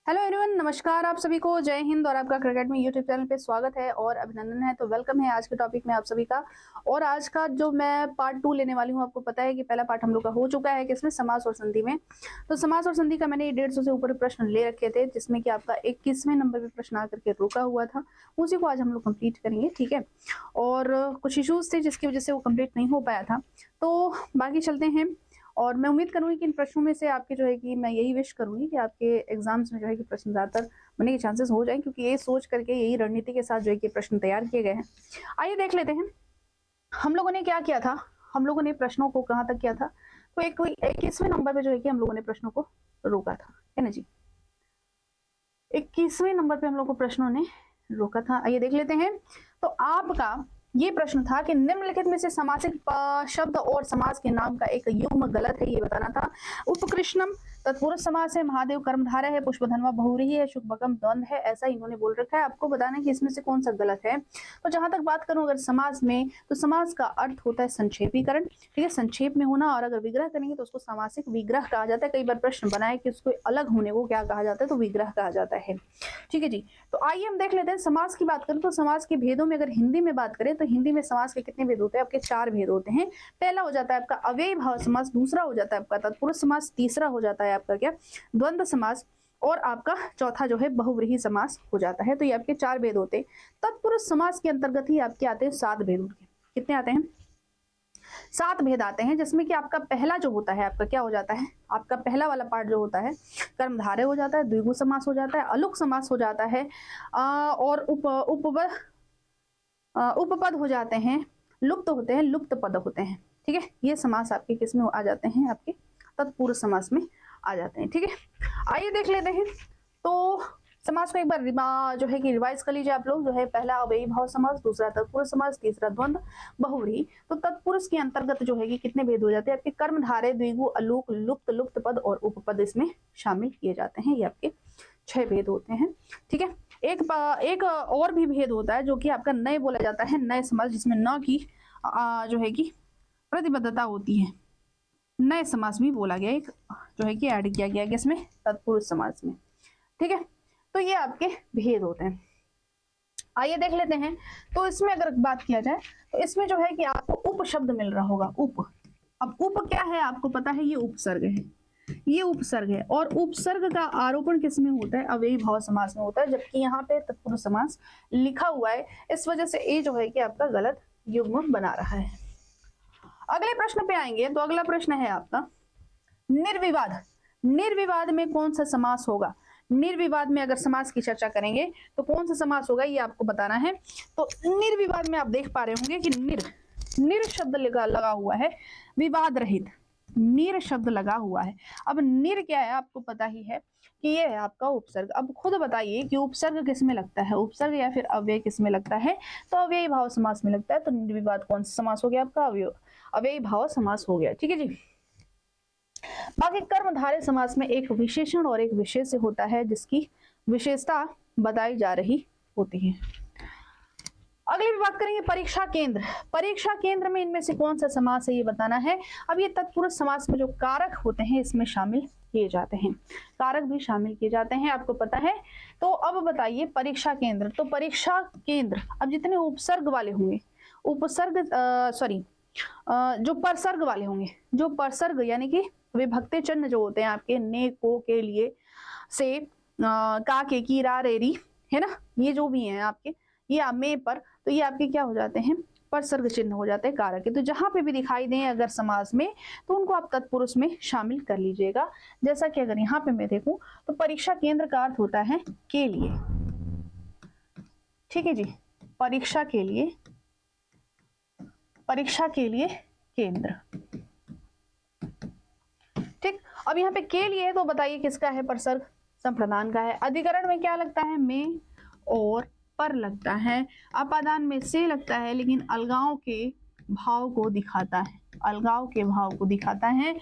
Hello everyone, नमस्कार आप सभी को। जय हिंद और आपका क्रिकेट में यूट्यूब चैनल पे स्वागत है और अभिनंदन है। तो वेलकम है आज के टॉपिक में आप सभी का। और आज का जो मैं पार्ट 2 लेने वाली हूँ, आपको पता है कि पहला पार्ट हम लोग का हो चुका है किसमें, समास और संधि में। तो समास और संधि का मैंने 150 से ऊपर प्रश्न ले रखे थे, जिसमें कि आपका 21वें नंबर पे प्रश्न आकर के रुका हुआ था। उसी को आज हम लोग कंप्लीट करेंगे, ठीक है। और कुछ इश्यूज थे जिसकी वजह से वो कंप्लीट नहीं हो पाया था, तो बाकी चलते हैं। और मैं उम्मीद करूंगी कि इन प्रश्नों में से आपके जो है कि मैं यही विश करूंगी कि आपके एग्जाम्स में जो है कि प्रश्न ज्यादातर बनने के चांसेस हो जाएं, क्योंकि ये सोच करके यही रणनीति के साथ जो है कि प्रश्न तैयार किए गए हैं। आइए देख लेते हैं हम लोगों ने क्या किया था। हम लोगों ने प्रश्नों को कहाँ तक किया था, तो 21वें नंबर पे जो है कि हम लोगों ने प्रश्नों को रोका था, है ना जी। 21वें नंबर पे हम लोग को प्रश्नों ने रोका था। आइए देख लेते हैं। तो आपका ये प्रश्न था कि निम्नलिखित में से समासिक शब्द और समास के नाम का एक युग्म गलत है, ये बताना था। उपकृष्णम तत्पुरुष समास है, महादेव कर्मधारय है, पुष्पधनवा बहुव्रीहि है, शुकबकम द्वंद है, ऐसा इन्होंने बोल रखा है। आपको बताना है कि इसमें से कौन सा गलत है। तो जहां तक बात करूं अगर समास में, तो समास का अर्थ होता है संक्षेपीकरण, ठीक है, संक्षेप में होना। और अगर विग्रह करेंगे तो उसको सामासिक विग्रह कहा जाता है। कई बार प्रश्न बना है कि उसको अलग होने को क्या कहा जाता है, तो विग्रह कहा जाता है, ठीक है जी। तो आइए हम देख लेते हैं। समास की बात करें तो समास के भेदों में अगर हिंदी में बात करें तो हिंदी में समास के कितने भेद होते हैं, आपके 4 भेद होते हैं। पहला हो जाता है आपका अव्ययी भाव समास, दूसरा हो जाता है आपका तत्पुरुष समास, तीसरा हो जाता है आपका क्या, द्वंद्व समास, और आपका चौथा जो है बहुव्रीहि समास हो जाता है। तो ये आपके 4 भेद होते हैं। तत्पुरुष समास के अंतर्गत ही आपके आते हैं 7 भेद। उनके कितने आते हैं, 7 भेद आते हैं, जिसमें कि आपका पहला जो होता है आपका क्या हो जाता है, आपका पहला वाला पार्ट जो होता है कर्मधारय हो जाता है, द्विगु समास हो जाता है, अलुक समास हो जाता है, और उपपद हो जाते हैं, लुप्त होते हैं, लुप्त पद होते हैं, ठीक है। ये समास आपके किस में आ जाते हैं, आपके तत्पुरुष समास में आ जाते हैं, ठीक है। आइए देख लेते हैं। तो समास को एक बार जो है कि रिवाइज कर लीजिए आप लोग। जो है पहला अव्ययी भाव समास, दूसरा तत्पुरुष समास, तीसरा द्वंद्व, बहुव्रीहि। तो तत्पुरुष के अंतर्गत जो है कि कितने भेद हो जाते हैं आपके, कर्मधारय, द्विगु, अलूक, लुप्त, लुप्त पद और उपपद इसमें शामिल किए जाते हैं। ये आपके 6 भेद होते हैं, ठीक है। एक और भी भेद होता है जो कि आपका नए बोला जाता है, नए समास, जिसमें न की जो है कि प्रतिबद्धता होती है। नए समास भी बोला गया, एक जो है कि ऐड किया गया है इसमें तत्पुरुष समास में, ठीक है। तो ये आपके भेद होते हैं। आइए देख लेते हैं। तो इसमें अगर बात किया जाए तो इसमें जो है कि आपको उप शब्द मिल रहा होगा, उप। अब उप क्या है आपको पता है, ये उपसर्ग है, ये उपसर्ग है। और उपसर्ग का आरोपण किस में होता है, अव्ययी भाव समास में होता है, जबकि यहाँ पे तत्पुरुष समास लिखा हुआ है। इस वजह से ये जो है कि आपका गलत युग्म बना रहा है। अगले प्रश्न पे आएंगे। तो अगला प्रश्न है आपका निर्विवाद। निर्विवाद में कौन सा समास होगा। निर्विवाद में अगर समास की चर्चा करेंगे तो कौन सा समास होगा, ये आपको बताना है। तो निर्विवाद में आप देख पा रहे होंगे कि निर शब्द लगा हुआ है, विवाद रहित, निर शब्द लगा हुआ है। अब निर क्या है आपको पता ही है कि ये है आपका उपसर्ग। अब खुद बताइए कि उपसर्ग किस में लगता है, उपसर्ग या फिर अव्यय किस में लगता है, तो अव्ययी भाव समास में लगता है। तो निर्विवाद कौन सा समास हो गया आपका, अव्ययी भाव समास हो गया, ठीक है जी। बाकी कर्मधारय समास में एक विशेषण और एक विशेष होता है, जिसकी विशेषता बताई जा रही होती है। अगली भी बात करेंगे परीक्षा केंद्र। परीक्षा केंद्र में इनमें से कौन सा समास है, ये बताना है। अब ये तत्पुरुष समास में जो कारक होते हैं इसमें शामिल किए जाते हैं, कारक भी शामिल किए जाते हैं, आपको पता है। तो अब बताइए परीक्षा केंद्र। तो परीक्षा केंद्र अब जितने उपसर्ग वाले होंगे, उपसर्ग जो परसर्ग वाले होंगे, जो परसर्ग यानी कि विभक्ति चिन्ह जो होते हैं आपके, ने, को, के, लिए, से, का, के, की, रा, रे, री, है ना, ये जो भी हैं आपके, ये में, पर, तो ये आपके क्या हो जाते हैं, परसर्ग चिन्ह हो जाते हैं, कारक है। तो जहां पे भी दिखाई दें अगर समास में, तो उनको आप तत्पुरुष में शामिल कर लीजिएगा। जैसा कि अगर यहाँ पे मैं देखूं तो परीक्षा केंद्र का अर्थ होता है के लिए, ठीक है जी, परीक्षा के लिए, परीक्षा के लिए केंद्र, ठीक। अब यहाँ पे के लिए तो बताइए किसका है, परसर्ग, संप्रदान का है। अधिकरण में क्या लगता है, में और पर लगता है। अपादान में से लगता है, लेकिन अलगाव के भाव को दिखाता है, अलगाव के भाव को दिखाता है।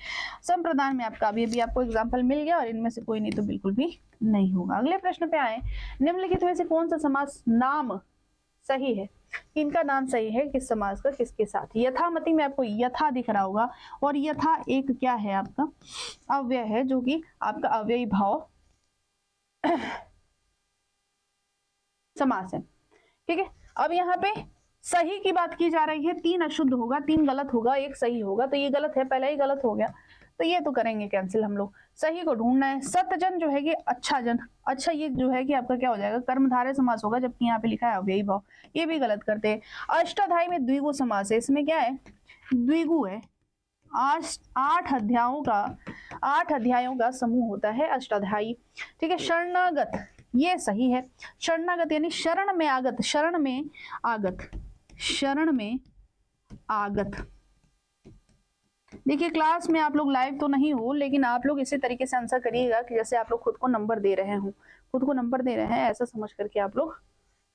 संप्रदान में आपका भी आपको एग्जाम्पल मिल गया, और इनमें से कोई नहीं तो बिल्कुल भी नहीं होगा। अगले प्रश्न पे आए। निम्नलिखित में से कौन सा समास नाम सही है, इनका नाम सही है किस समास का किसके साथ। यथामति में आपको यथा दिख रहा होगा, और यथा एक क्या है आपका अव्यय है, जो कि आपका अव्ययी भाव समास है। ठीक है, अब यहाँ पे सही की बात की जा रही है, 3 अशुद्ध होगा, 3 गलत होगा, 1 सही होगा, तो ये गलत है, पहला ही गलत हो गया, तो ये तो करेंगे कैंसिल हम लोग। सही को ढूंढना है। सतजन जो है कि अच्छा जन, अच्छा ये जो है कि आपका क्या हो जाएगा, कर्मधारय समास होगा, जबकि यहाँ पे लिखा है अव्ययी भाव, ये भी गलत करते हैं। अष्टाध्यायी में द्विगु समास है, इसमें क्या है, द्विगु है। 8 अध्यायों का समूह होता है अष्टाध्यायी। ठीक है, शरणागत ये सही है। शरणागत यानी शरण में आगत, शरण में आगत, शरण में आगत। देखिए क्लास में आप लोग लाइव तो नहीं हो, लेकिन आप लोग इसी तरीके से आंसर करिएगा कि जैसे आप लोग खुद को नंबर दे रहे हो, खुद को नंबर दे रहे हैं ऐसा समझ करके आप लोग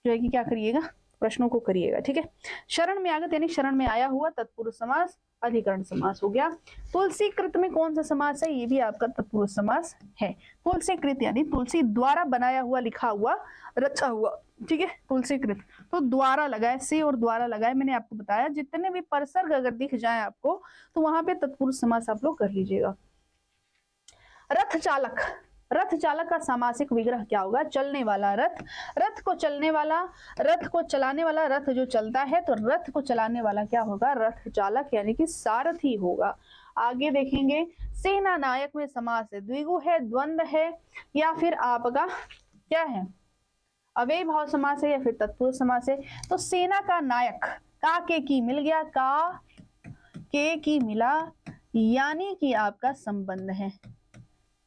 जो है कि क्या करिएगा, प्रश्नों को करिएगा। ठीक है, शरण में आगत यानी शरण में आया हुआ, तत्पुरुष समास, अधिकरण समास हो गया। तुलसी कृत में कौन सा समास है, ये भी आपका तत्पुरुष समास है। तुलसी कृत यानी तुलसी द्वारा बनाया हुआ, लिखा हुआ, रचा हुआ। ठीक है, तुलसी कृत तो द्वारा लगाए, से और द्वारा लगाए, मैंने आपको बताया जितने भी परसर्ग अगर दिख जाए आपको तो वहां पे तत्पुरुष समास आप लोग कर लीजिएगा। रथ चालक, रथ चालक का सामासिक विग्रह क्या होगा, चलने वाला रथ, रथ को चलने वाला, रथ को चलाने वाला, रथ जो चलता है तो रथ को चलाने वाला क्या होगा, रथ चालक यानी कि सारथी होगा। आगे देखेंगे, सेना नायक में समास है, द्विगु है, द्वंद्व है, या फिर आपका क्या है, अव्ययी भाव समास है, या फिर तत्पुरुष समास है। तो सेना का नायक, का के की मिल गया, का के की मिला, यानी कि आपका संबंध है,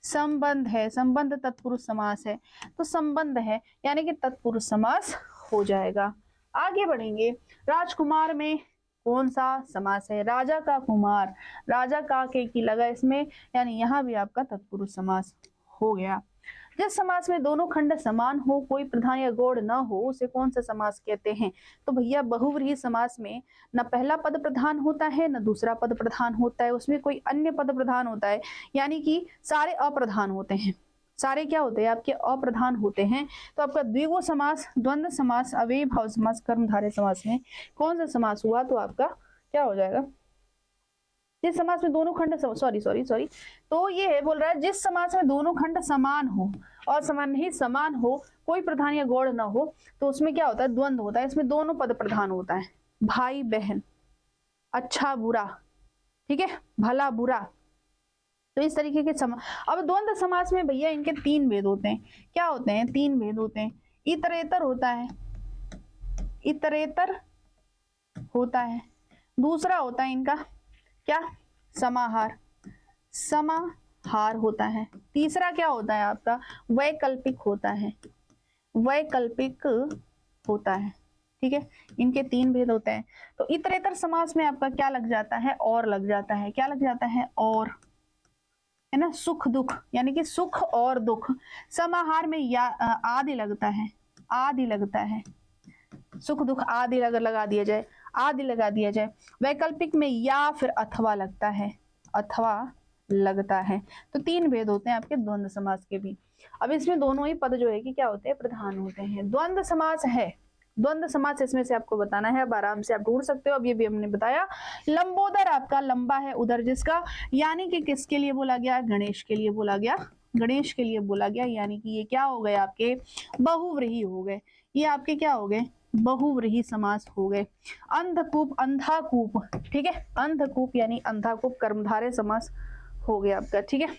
संबंध है, संबंध तत्पुरुष समास है, तो संबंध है यानी कि तत्पुरुष समास हो जाएगा। आगे बढ़ेंगे, राजकुमार में कौन सा समास है, राजा का कुमार, राजा का के की लगा इसमें, यानी यहां भी आपका तत्पुरुष समास हो गया। जिस समास में दोनों खंड समान हो, कोई प्रधान या गौड़ न हो, उसे कौन सा समास कहते हैं, तो भैया बहुव्रीहि समास में न पहला पद प्रधान होता है न दूसरा पद प्रधान होता है, उसमें कोई अन्य पद प्रधान होता है, यानी कि सारे अप्रधान होते हैं, सारे क्या होते हैं आपके अप्रधान होते हैं। तो आपका द्विगु समास, द्वंद्व समास, अव्ययी भाव समास, कर्मधारय समास में कौन सा समास हुआ, तो आपका क्या हो जाएगा, जिस समास में दोनों खंड सॉरी तो ये है बोल रहा है जिस समास में दोनों खंड समान हो और समान नहीं समान हो, कोई प्रधान या गौड़ ना हो, तो उसमें क्या होता है, द्वंद्व होता है, इसमें दोनों पद प्रधान होता है, भाई बहन, अच्छा बुरा, ठीक है, भला बुरा, तो इस तरीके के अब द्वंद्व समास में भैया इनके 3 भेद होते हैं, क्या होते हैं, 3 भेद होते हैं। इतरेतर होता है, इतरेतर होता है, दूसरा होता है इनका क्या, समाहार, समाहार होता है, तीसरा क्या होता है आपका, वैकल्पिक होता है, वैकल्पिक होता है। ठीक है, इनके 3 भेद होते हैं। तो इतरेतर समास में आपका क्या लग जाता है, और लग जाता है, क्या लग जाता है, और, है ना, सुख दुख, यानी कि सुख और दुख। समाहार में या आदि लगता है, आदि लगता है, सुख दुख आदि अगर लगा दिया जाए, आदि लगा दिया जाए। वैकल्पिक में या फिर अथवा लगता है, अथवा लगता है। तो 3 भेद होते हैं आपके द्वंद्व समास के भी। अब इसमें दोनों ही पद जो है कि क्या होते हैं, प्रधान होते हैं। द्वंद्व समास है, द्वंद्व समास इसमें से आपको बताना है, अब आराम से आप ढूंढ सकते हो। अब ये भी हमने बताया। लंबोदर आपका लंबा है उदर जिसका, यानी कि किसके लिए बोला गया, गणेश के लिए बोला गया, गणेश के लिए बोला गया, यानी कि ये क्या हो गए आपके, बहुव्रीहि हो गए, ये आपके क्या हो गए, बहुव्रीहि समास हो गए। अंधकूप, अंधाकूप, ठीक है, अंधकूप यानी अंधाकूप, कर्मधारय समास हो गया आपका। ठीक है,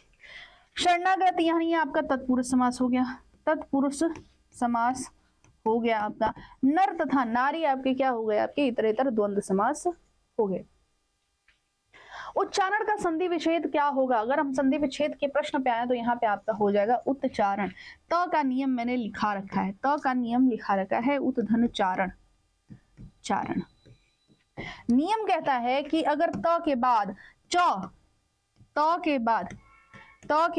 शरणागत यानी आपका तत्पुरुष समास हो गया, तत्पुरुष समास हो गया आपका। नर तथा नारी आपके क्या हो गए, आपके इतरेतर द्वंद्व समास हो गए। उच्चारण का संधि विच्छेद क्या होगा, अगर हम संधि विच्छेद के प्रश्न पे आए तो यहाँ पे आपका हो जाएगा उत्चारण। त का नियम मैंने लिखा रखा है, त का नियम लिखा रखा है, उत धन चारण, चारण। नियम कहता है कि अगर त के बाद च, त के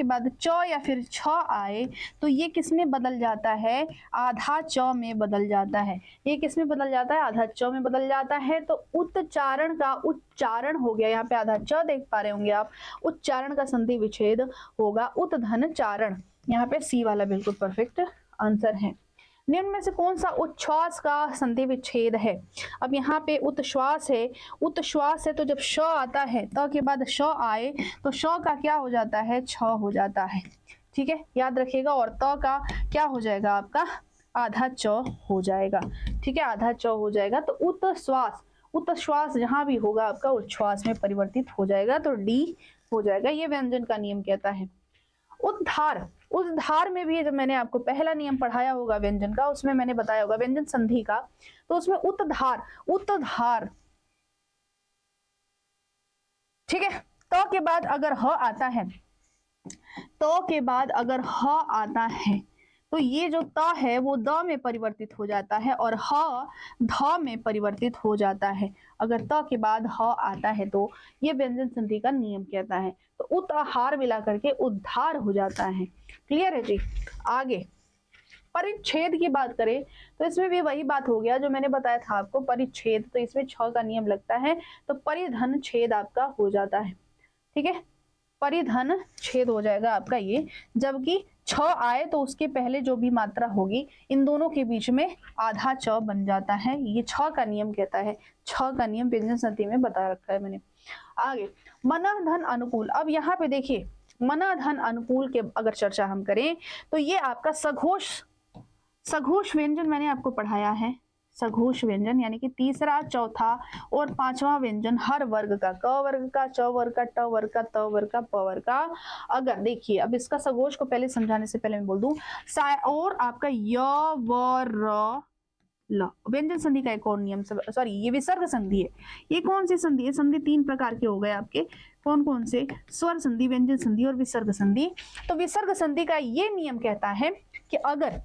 बाद च या फिर छ आए तो ये किस में बदल जाता है, आधा च में बदल जाता है। ये किस में बदल जाता है, आधा च में बदल जाता है। तो उच्चारण का उच्चारण हो गया, यहाँ पे आधा च देख पा रहे होंगे आप, उच्चारण का संधि विच्छेद होगा उत धन चारण। यहाँ पे सी वाला बिल्कुल परफेक्ट आंसर है। निम्न में से कौन सा उच्छ्वास का संधि विच्छेद है। अब यहाँ पे उत्श्वास है, उत्श्वास है तो जब श आता है, त के बाद श आए तो श का क्या हो जाता है, छ हो जाता है। ठीक है, याद रखिएगा। और त का क्या हो जाएगा आपका, आधा च हो जाएगा। ठीक है, आधा च हो जाएगा। तो उत्श्वास जहां भी होगा आपका उच्छ्वास में परिवर्तित हो जाएगा, तो डी हो जाएगा। ये व्यंजन का नियम कहता है। उद्धार में भी जब मैंने आपको पहला नियम पढ़ाया होगा व्यंजन का, उसमें मैंने बताया होगा व्यंजन संधि का, तो उसमें उत्धार ठीक है। तो के बाद अगर ह आता है, तो के बाद अगर ह आता है, तो ये जो त है वो द में परिवर्तित हो जाता है और ह ध में परिवर्तित हो जाता है। अगर त के बाद ह आता है तो ये व्यंजन संधि का नियम कहता है। तो उत आहार मिला करके उद्धार हो जाता है। क्लियर है जी। आगे परिच्छेद की बात करें तो इसमें भी वही बात हो गया जो मैंने बताया था आपको, परिच्छेद। तो इसमें 6 का नियम लगता है, तो परिधन छेद आपका हो जाता है। ठीक है, परिधन छेद हो जाएगा आपका ये। जबकि 6 आए तो उसके पहले जो भी मात्रा होगी इन दोनों के बीच में आधा च बन जाता है। ये 6 का नियम कहता है। 6 का नियम व्यंजन संधि में बता रखा है मैंने। आगे मना धन अनुकूल। अब यहाँ पे देखिए, मना धन अनुकूल के अगर चर्चा हम करें तो ये आपका सघोष व्यंजन मैंने आपको पढ़ाया है। सघोष व्यंजन यानी कि तीसरा, चौथा और पांचवा व्यंजन हर वर्ग का, क वर्ग का, च वर्ग का, ट वर्ग का, त वर्ग का, प वर्ग का। अगर देखिए, अब इसका सघोष को पहले समझाने से पहले मैं बोल दूं, और आपका य व र ल व्यंजन संधि का एक और नियम, सॉरी ये विसर्ग संधि है। ये कौन सी संधि है? संधि 3 प्रकार के हो गए आपके। कौन कौन से? स्वर संधि, व्यंजन संधि और विसर्ग संधि। तो विसर्ग संधि का ये नियम कहता है कि अगर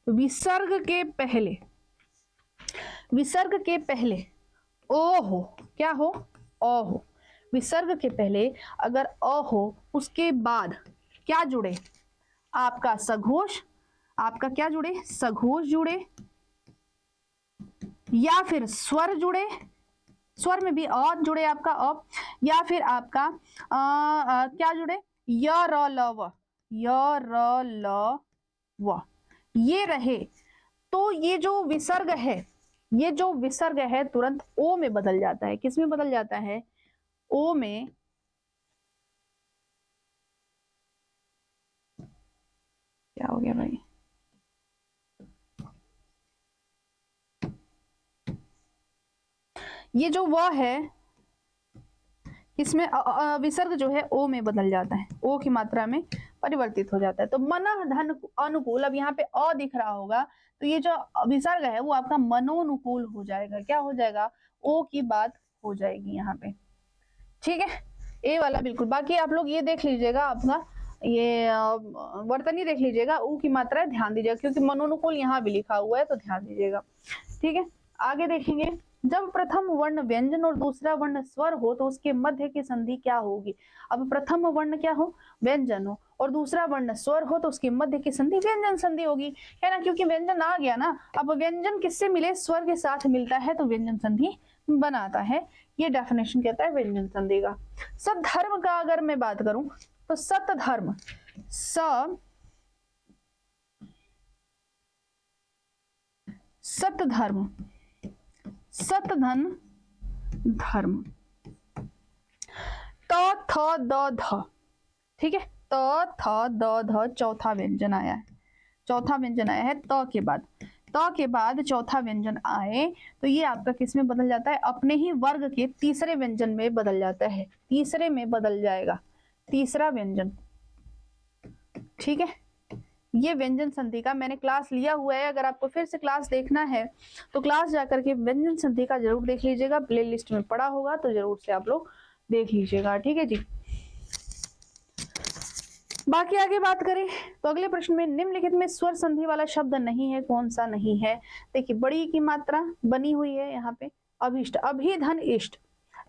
विसर्ग के पहले ओ हो, क्या हो? अ हो। विसर्ग के पहले अगर अ हो, उसके बाद क्या जुड़े? आपका सघोष, आपका क्या जुड़े? सघोष जुड़े, या फिर स्वर जुड़े, स्वर में भी अ जुड़े आपका अ, या फिर आपका क्या जुड़े? य र ल व, य र ल व, ये रहे। तो ये जो विसर्ग है तुरंत ओ में बदल जाता है। किस में बदल जाता है? ओ में। क्या हो गया भाई? ये जो व है इसमें विसर्ग जो है ओ में बदल जाता है, ओ की मात्रा में परिवर्तित हो जाता है। तो मन धन अनुकूल, अब यहाँ पे अ दिख रहा होगा, तो ये जो विसर्ग है वो आपका मनोनुकूल हो जाएगा। क्या हो जाएगा? ओ की बात हो जाएगी यहाँ पे। ठीक है, ए वाला बिल्कुल। बाकी आप लोग ये देख लीजिएगा, अपना ये वर्तनी देख लीजिएगा, ऊ की मात्रा ध्यान दीजिएगा, क्योंकि मनोनुकूल यहाँ भी लिखा हुआ है, तो ध्यान दीजिएगा। ठीक है, आगे देखेंगे। जब प्रथम वर्ण व्यंजन और दूसरा वर्ण स्वर हो तो उसके मध्य की संधि क्या होगी? अब प्रथम वर्ण क्या हो? व्यंजन हो, और दूसरा वर्ण स्वर हो तो उसके मध्य की संधि व्यंजन संधि होगी, है ना? क्योंकि व्यंजन आ गया ना। अब व्यंजन किससे मिले? स्वर के साथ मिलता है तो व्यंजन संधि बनाता है। ये डेफिनेशन कहता है व्यंजन संधि का। सद्धर्म का अगर मैं बात करूं तो सतधर्म, सतधर्म, सतधन धर्म, त थ द ध। ठीक है, त थ द ध चौथा व्यंजन आया है। चौथा व्यंजन आया है त के बाद। त के बाद चौथा व्यंजन आए तो ये आपका किस में बदल जाता है? अपने ही वर्ग के तीसरे व्यंजन में बदल जाता है। तीसरे में बदल जाएगा, तीसरा व्यंजन। ठीक है, ये व्यंजन संधि का मैंने क्लास लिया हुआ है। अगर आपको फिर से क्लास देखना है तो क्लास जाकर के व्यंजन संधि का जरूर देख लीजिएगा। प्लेलिस्ट में पड़ा होगा तो जरूर से आप लोग देख लीजिएगा। ठीक है जी। बाकी आगे बात करें तो अगले प्रश्न में निम्नलिखित में स्वर संधि वाला शब्द नहीं है, कौन सा नहीं है? देखिए, बड़ी की मात्रा बनी हुई है यहाँ पे। अभिष्ट, अभि धन इष्ट,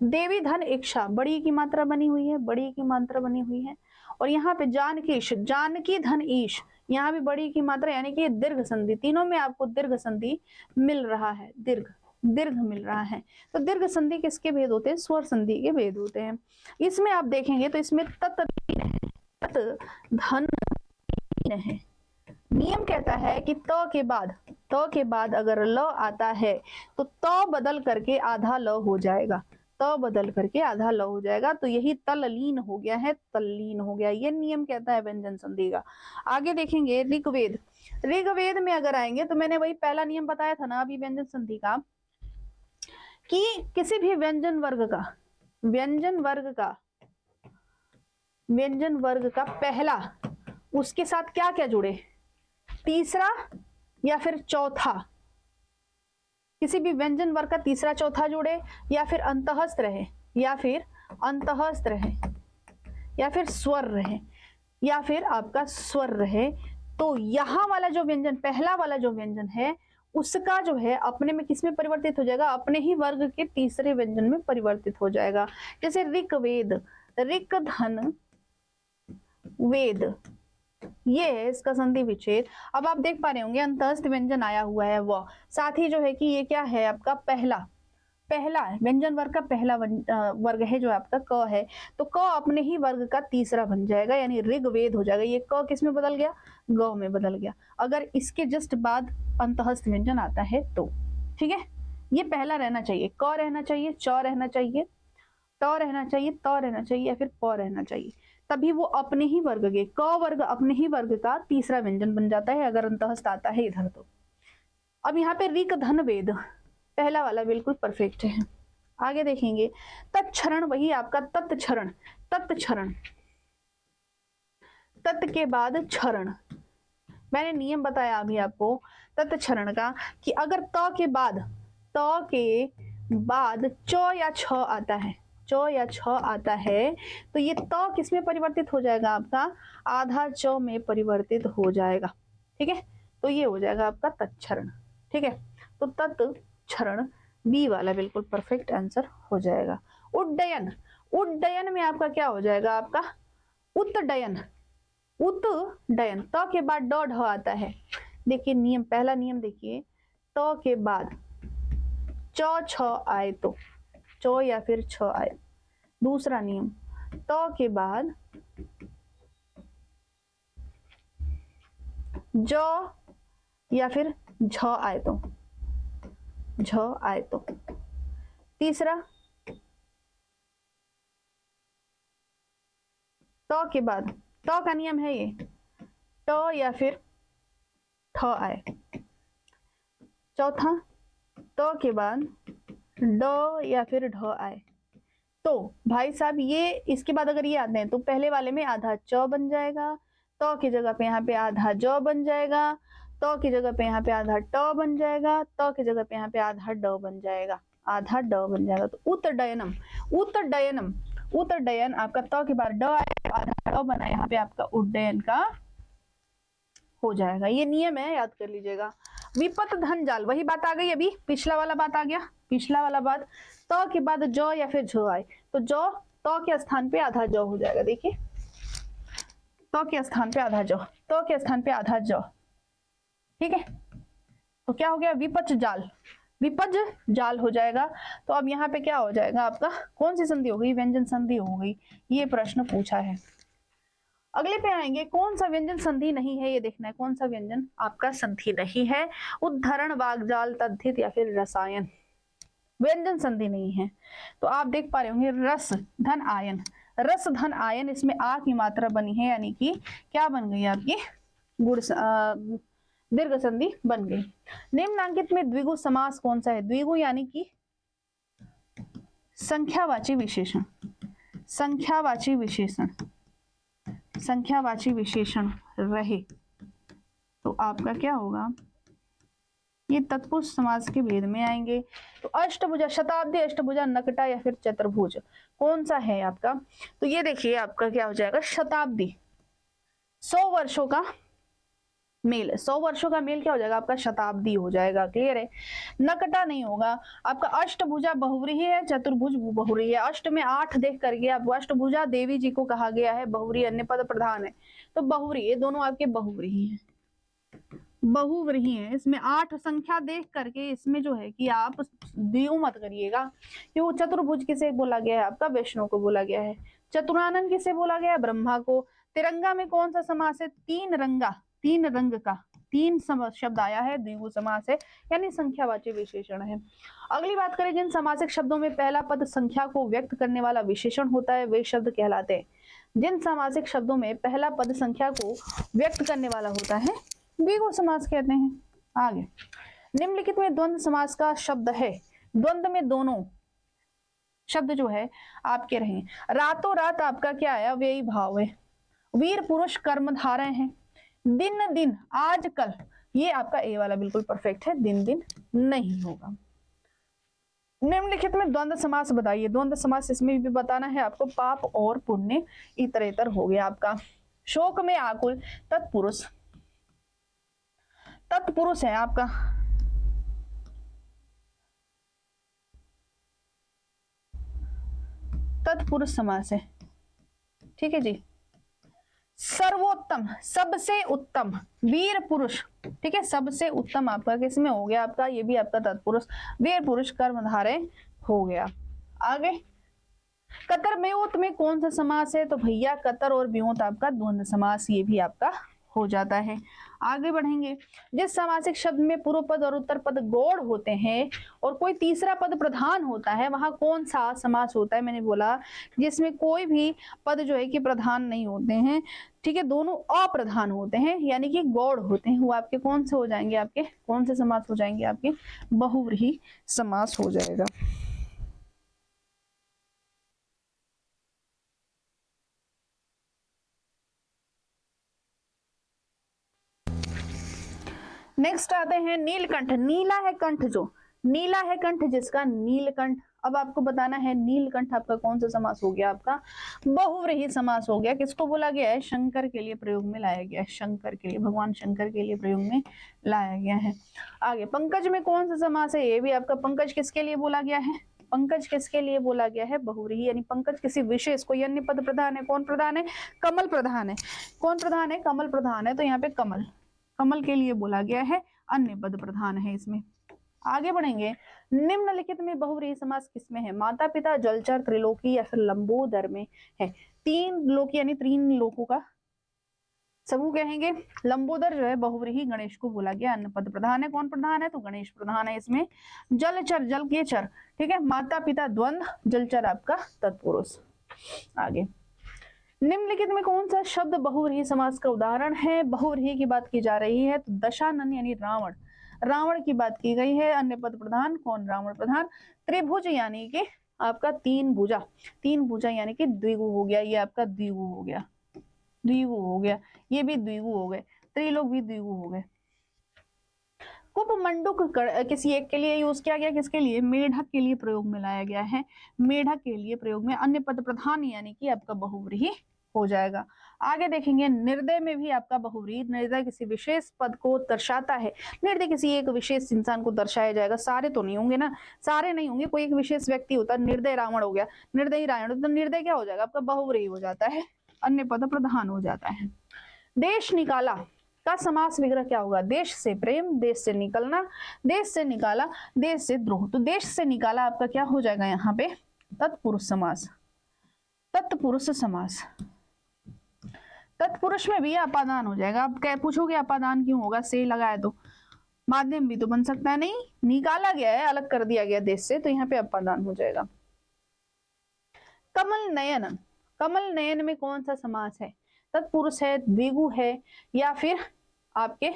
देवी धन इच्छा, बड़ी की मात्रा बनी हुई है, बड़ी की मात्रा बनी हुई है। और यहाँ पे जानकीश, जानकी धन ईश, यहाँ भी बड़ी की मात्रा यानी कि दीर्घ संधि। तीनों में आपको दीर्घ संधि मिल रहा है, दीर्घ मिल रहा है। तो दीर्घ संधि किसके भेद होते हैं? स्वर संधि के भेद होते हैं। इसमें आप देखेंगे तो इसमें तत् धन है। नियम कहता है कि त के बाद अगर ल आता है तो त बदल करके आधा ल हो जाएगा। त बदल करके आधा ल हो जाएगा, तो यही तल्लीन हो गया है, तल्लीन हो गया। ये नियम कहता है व्यंजन संधि का। आगे देखेंगे ऋग्वेद। ऋग्वेद में अगर आएंगे तो मैंने वही पहला नियम बताया था ना अभी व्यंजन संधि का, कि किसी भी व्यंजन वर्ग का पहला उसके साथ क्या क्या जुड़े, तीसरा या फिर चौथा, किसी भी व्यंजन वर्ग का तीसरा चौथा जुड़े, या फिर अंतःस्थ रहे, या फिर स्वर रहे, या फिर आपका स्वर रहे, तो यहां वाला जो व्यंजन, पहला वाला जो व्यंजन है उसका जो है अपने में किसमें परिवर्तित हो जाएगा, अपने ही वर्ग के तीसरे व्यंजन में परिवर्तित हो जाएगा। जैसे ऋग्वेद, ऋक धन वेद, ये है इसका संधि विच्छेद। अब आप देख पा रहे होंगे अंतःस्थ व्यंजन आया हुआ है वह, साथ ही जो है कि ये क्या है आपका पहला व्यंजन वर्ग का पहला वर्ग है जो आपका क है, तो क अपने ही वर्ग का तीसरा बन जाएगा, यानी ऋग्वेद हो जाएगा। ये क किस में बदल गया, ग में बदल गया, अगर इसके जस्ट बाद अंतःस्थ व्यंजन आता है तो। ठीक है, ये पहला रहना चाहिए, क रहना चाहिए, च रहना चाहिए, ट रहना चाहिए, त रहना चाहिए, या फिर प रहना चाहिए, तभी वो अपने ही वर्ग के, क वर्ग अपने ही वर्ग का तीसरा व्यंजन बन जाता है अगर अंतःस्थ आता है इधर तो। अब यहाँ पे ऋक धन वेद, पहला वाला बिल्कुल परफेक्ट है। आगे देखेंगे तत्क्षरण, वही आपका तत्क्षरण, तत् के बाद क्षरण, मैंने नियम बताया अभी आपको तत्क्षरण का, कि अगर त के बाद च या छ आता है, तो ये त किसमें परिवर्तित हो जाएगा आपका, आधा च में परिवर्तित हो जाएगा। ठीक है, तो ये हो जाएगा आपका तत्क्षरण। ठीक है, तो तत्क्षरण बी वाला बिल्कुल परफेक्ट आंसर हो जाएगा। उड्डयन, उड्डयन में आपका क्या हो जाएगा, आपका उत्डयन, त के बाद ड ढ आता है। देखिए नियम, पहला नियम देखिए, त के बाद च छ आए तो, च या फिर छ आए। दूसरा नियम, त के बाद ज या फिर झ आए तो, तीसरा त के बाद, त का नियम है ये, ट या फिर ठ आए। चौथा, त के बाद ड या फिर ढ आए। तो भाई साहब ये इसके बाद अगर ये आते हैं तो पहले वाले में आधा च बन जाएगा, त की जगह पे यहाँ पे आधा ज बन जाएगा, त की जगह पे यहाँ पे आधा ट बन जाएगा, त की जगह पे यहाँ पे आधा ड बन जाएगा, तो उत्डयन आपका त के बाद ड आया, आधा ड बना, यहाँ पे आपका उड्डयन का हो जाएगा। ये नियम है, याद कर लीजिएगा। विपत धन जाल, वही बात आ गई, अभी पिछला वाला बात आ गया, पिछला वाला बात, त के बाद ज या फिर झ आए तो ज त के स्थान पे आधा ज हो जाएगा। देखिए त के स्थान पे आधा ज, त के स्थान पे आधा ज। ठीक है, तो क्या हो गया, विपच जाल हो जाएगा। तो अब यहाँ पे क्या हो जाएगा आपका, कौन सी संधि हो गई, व्यंजन संधि हो गई। ये प्रश्न पूछा है। अगले पे आएंगे, कौन सा व्यंजन संधि नहीं है, ये देखना है कौन सा व्यंजन आपका संधि नहीं है। उद्धरण, वाग्जाल, तद्धित या फिर रसायन, व्यंजन संधि नहीं है। तो आप देख पा रहे होंगे रस धन आयन, रस धन आयन, इसमें आ की मात्रा बनी है, यानी कि क्या बन गई आपकी, दीर्घ संधि बन गई। निम्नांकित में द्विगु समास कौन सा है, द्विगु यानी कि संख्यावाची विशेषण रहे, तो आपका क्या होगा, ये तत्पुरुष समास के भेद में आएंगे। तो अष्टभुजा, शताब्दी अष्टभुजा, नकटा या फिर चतुर्भुज, कौन सा है आपका, तो ये देखिए आपका क्या हो जाएगा, शताब्दी, 100 वर्षों का मेल, 100 वर्षों का मेल क्या हो जाएगा आपका, शताब्दी हो जाएगा। क्लियर है, नकटा नहीं होगा आपका। अष्टभुजा बहुव्रीहि है, चतुर्भुज बहुव्रीहि है। अष्ट में 8 देख करके आप, अष्टभुजा देवी जी को कहा गया है, बहुव्रीहि अन्य पद प्रधान है, तो बहुव्रीहि, ये दोनों आपके बहुव्रीहि है, है। इसमें 8 संख्या देख करके इसमें जो है कि आप द्विगु मत करिएगा, क्यों, चतुर्भुज किसे बोला गया है आपका, वैष्णव को बोला गया है। चतुरानन किसे बोला गया है, ब्रह्मा को। तिरंगा में कौन सा समास है, तीन रंग का, तीन शब्द आया है, द्विगु समास है यानी संख्यावाची विशेषण है। अगली बात करें, जिन समासिक शब्दों में पहला पद संख्या को व्यक्त करने वाला विशेषण होता है वे शब्द कहलाते हैं। जिन समासिक शब्दों में पहला पद संख्या को व्यक्त करने वाला होता है द्विगु समास कहते हैं। आगे, निम्नलिखित में द्वंद्व समास का शब्द है, द्वंद्व में दोनों शब्द जो है आपके रहे। रातों रात आपका क्या है, अव्ययी भाव है। वीर पुरुष कर्मधारय हैं। दिन दिन, आज कल, ये आपका ए वाला बिल्कुल परफेक्ट है, दिन दिन नहीं होगा। निम्नलिखित में द्वंद्व समास बताइए। द्वंद्व समास इसमें भी बताना है आपको, पाप और पुण्य इतरेतर हो गया आपका। शोक में आकुल, तत्पुरुष, तत्पुरुष है आपका। तत्पुरुष समास है, ठीक है जी। सर्वोत्तम, सबसे उत्तम, वीर पुरुष, ठीक है, सबसे उत्तम आपका किसमें हो गया आपका, ये भी आपका तत्पुरुष, वीर पुरुष कर्मधारय हो गया। आगे, कतर म्योत में कौन सा समास है, तो भैया कतर और म्योत आपका द्वंद्व समास, ये भी आपका हो जाता है। आगे बढ़ेंगे, जिस समासिक शब्द में पूर्व पद और उत्तर पद गौड़ होते हैं और कोई तीसरा पद प्रधान होता है वहां कौन सा समास होता है। मैंने बोला जिसमें कोई भी पद जो है कि प्रधान नहीं होते हैं, ठीक है, दोनों अप्रधान होते हैं यानी कि गौड़ होते हैं, वो आपके कौन से हो जाएंगे, आपके कौन से समास हो जाएंगे, आपके बहुव्रीहि समास हो जाएगा। नेक्स्ट आते हैं नीलकंठ। नीला है कंठ, जो नीला है कंठ जिसका, नीलकंठ। अब आपको बताना है नीलकंठ आपका कौन सा समास हो गया, आपका बहुव्रीहि समास हो गया। किसको बोला गया है, शंकर के लिए प्रयोग में लाया गया है, शंकर के लिए, भगवान शंकर के लिए प्रयोग में लाया गया है। आगे, पंकज में कौन सा समास है, ये भी आपका पंकज किसके लिए बोला गया है, पंकज किसके लिए बोला गया है, बहुव्रीहि, यानी पंकज किसी विशेष, कोई अन्य पद प्रधान है, कौन प्रधान है, कमल प्रधान है, कौन प्रधान है, कमल प्रधान है, तो यहाँ पे कमल, कमल के लिए बोला गया है, अन्य पद प्रधान है इसमें। आगे बढ़ेंगे, निम्नलिखित में बहुव्रीहि समास किसमें है, माता पिता, जलचर, त्रिलोकी या फिर लंबोदर में है। तीन लोक यानी तीन लोकों का समूह कहेंगे। लंबोदर जो है बहुव्रीहि, गणेश को बोला गया, अन्य पद प्रधान है, कौन प्रधान है, तो गणेश प्रधान है इसमें। जलचर, जल के चर, ठीक है, माता पिता द्वंद्व, जलचर आपका तत्पुरुष। आगे, निम्नलिखित में कौन सा शब्द बहुव्रीहि समास का उदाहरण है। बहुव्रीहि की बात की जा रही है तो दशानन यानी रावण, रावण की बात की गई है, अन्य पद प्रधान, कौन, रावण प्रधान। त्रिभुज यानी कि आपका तीन भुजा, तीन भुजा यानी कि द्विगु हो गया, ये आपका द्विगु हो गया, द्विगु हो गया, ये भी द्विगु हो गए, त्रिलोक भी द्विगु हो गए। कुपमंडूक किसी एक के लिए यूज किया गया, किसके लिए, मेढक के लिए प्रयोग में लाया गया है, मेढक के लिए प्रयोग में, अन्य पद प्रधान यानी कि आपका बहुव्रीहि हो जाएगा। आगे देखेंगे, निर्दय में भी आपका बहुव्रीहि, निर्दय किसी विशेष पद को दर्शाता है, निर्दय किसी एक विशेष इंसान को दर्शाया जाएगा, सारे तो नहीं होंगे ना, सारे नहीं होंगे, कोई एक विशेष व्यक्ति होता है, निर्दय रावण हो गया, निर्दयी रावण, तो निर्दय क्या हो जाएगा आपका बहुव्रीहि हो जाता है, अन्य पद प्रधान हो जाता है। देश निकाला का समास विग्रह क्या होगा, देश से प्रेम, देश से निकलना, देश से निकाला, देश से द्रोह, तो देश से निकाला आपका क्या हो जाएगा यहाँ पे, तत्पुरुष समास, तत्पुरुष समास। तत्पुरुष में भी अपादान हो जाएगा। आप क्या पूछोगे अपादान क्यों होगा, से लगाया तो माध्यम भी तो बन सकता है, नहीं, निकाला गया है, अलग कर दिया गया देश से, तो यहाँ पे अपादान हो जाएगा। कमल नयन, कमल नयन में कौन सा समास है, तत्पुरुष है, द्विगु है, या फिर आपके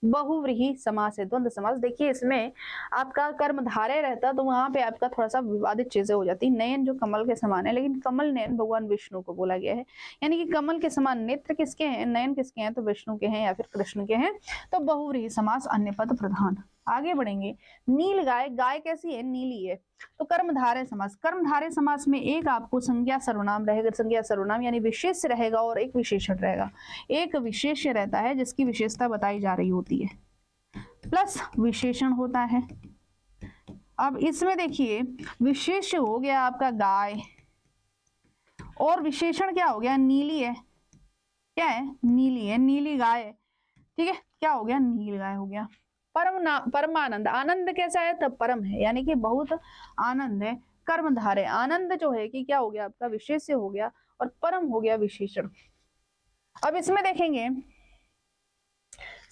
बहुव्रीहि समास है, द्वंद्व समास। देखिए इसमें आपका कर्मधारय रहता तो वहां पे आपका थोड़ा सा विवादित चीजें हो जाती। नयन जो कमल के समान है, लेकिन कमल नयन भगवान विष्णु को बोला गया है, यानी कि कमल के समान नेत्र किसके हैं, नयन किसके हैं, तो विष्णु के हैं या फिर कृष्ण के हैं, तो बहुव्रीहि समास, अन्य पद प्रधान। आगे बढ़ेंगे, नील गाय, गाय कैसी है, नीली है, तो कर्मधारय समास। कर्मधारय समास में एक आपको संज्ञा सर्वनाम रहेगा, संज्ञा सर्वनाम यानी विशेष रहेगा और एक विशेषण रहेगा। एक विशेष्य रहता है जिसकी विशेषता बताई जा रही होती है, प्लस विशेषण होता है। अब इसमें देखिए विशेष्य हो गया आपका गाय और विशेषण क्या हो गया, नीली है, क्या है, नीली है, नीली गाय है, ठीक है, क्या हो गया, नील गाय हो गया। परमानंद, आनंद कैसा है, तब परम है, यानी कि बहुत आनंद है। कर्मधारय, आनंद जो है कि क्या हो गया आपका विशेष्य हो गया और परम हो गया विशेषण। अब इसमें देखेंगे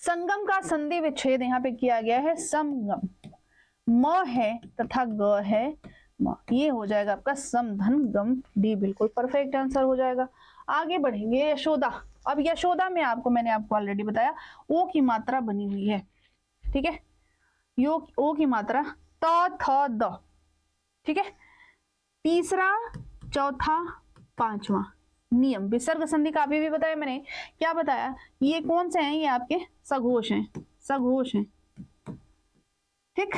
संगम का संधि विच्छेद यहाँ पे किया गया है समगम, म है तथा ग है म, ये हो जाएगा आपका समधन गम, डी बिल्कुल परफेक्ट आंसर हो जाएगा। आगे बढ़ेंगे यशोदा। अब यशोदा में मैंने आपको ऑलरेडी बताया ओ की मात्रा बनी हुई है, ठीक है, ओ की मात्रा त थ द, ठीक है। तीसरा चौथा पांचवा नियम विसर्ग संधि का अभी भी बताया मैंने, क्या बताया, ये कौन से हैं, ये आपके सघोष हैं, सघोष हैं, ठीक।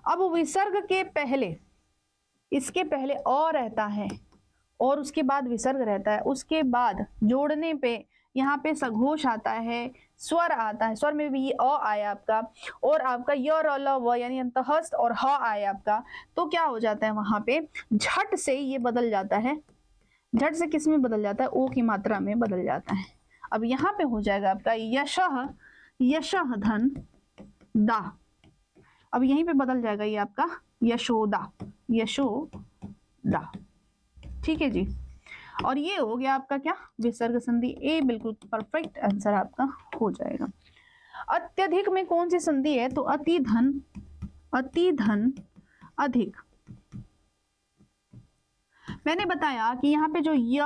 अब विसर्ग के पहले, इसके पहले अ रहता है और उसके बाद विसर्ग रहता है, उसके बाद जोड़ने पे यहाँ पे सघोष आता है, स्वर आता है, स्वर में भी ये अ आया आपका, और आपका य र ल व यानी अंतहस्त और ह आया आपका, तो क्या हो जाता है वहां पे झट से ये बदल जाता है, झट से किस में बदल जाता है, ओ की मात्रा में बदल जाता है। अब यहाँ पे हो जाएगा आपका यशः, यशः धन दा, अब यहीं पे बदल जाएगा ये आपका यशोदा, यशोदा, ठीक है जी। और ये हो गया आपका क्या, विसर्ग संधि, ए बिल्कुल परफेक्ट आंसर आपका हो जाएगा। अत्यधिक में कौन सी संधि है, तो अति धन, अति धन अधिक। मैंने बताया कि यहाँ पे जो य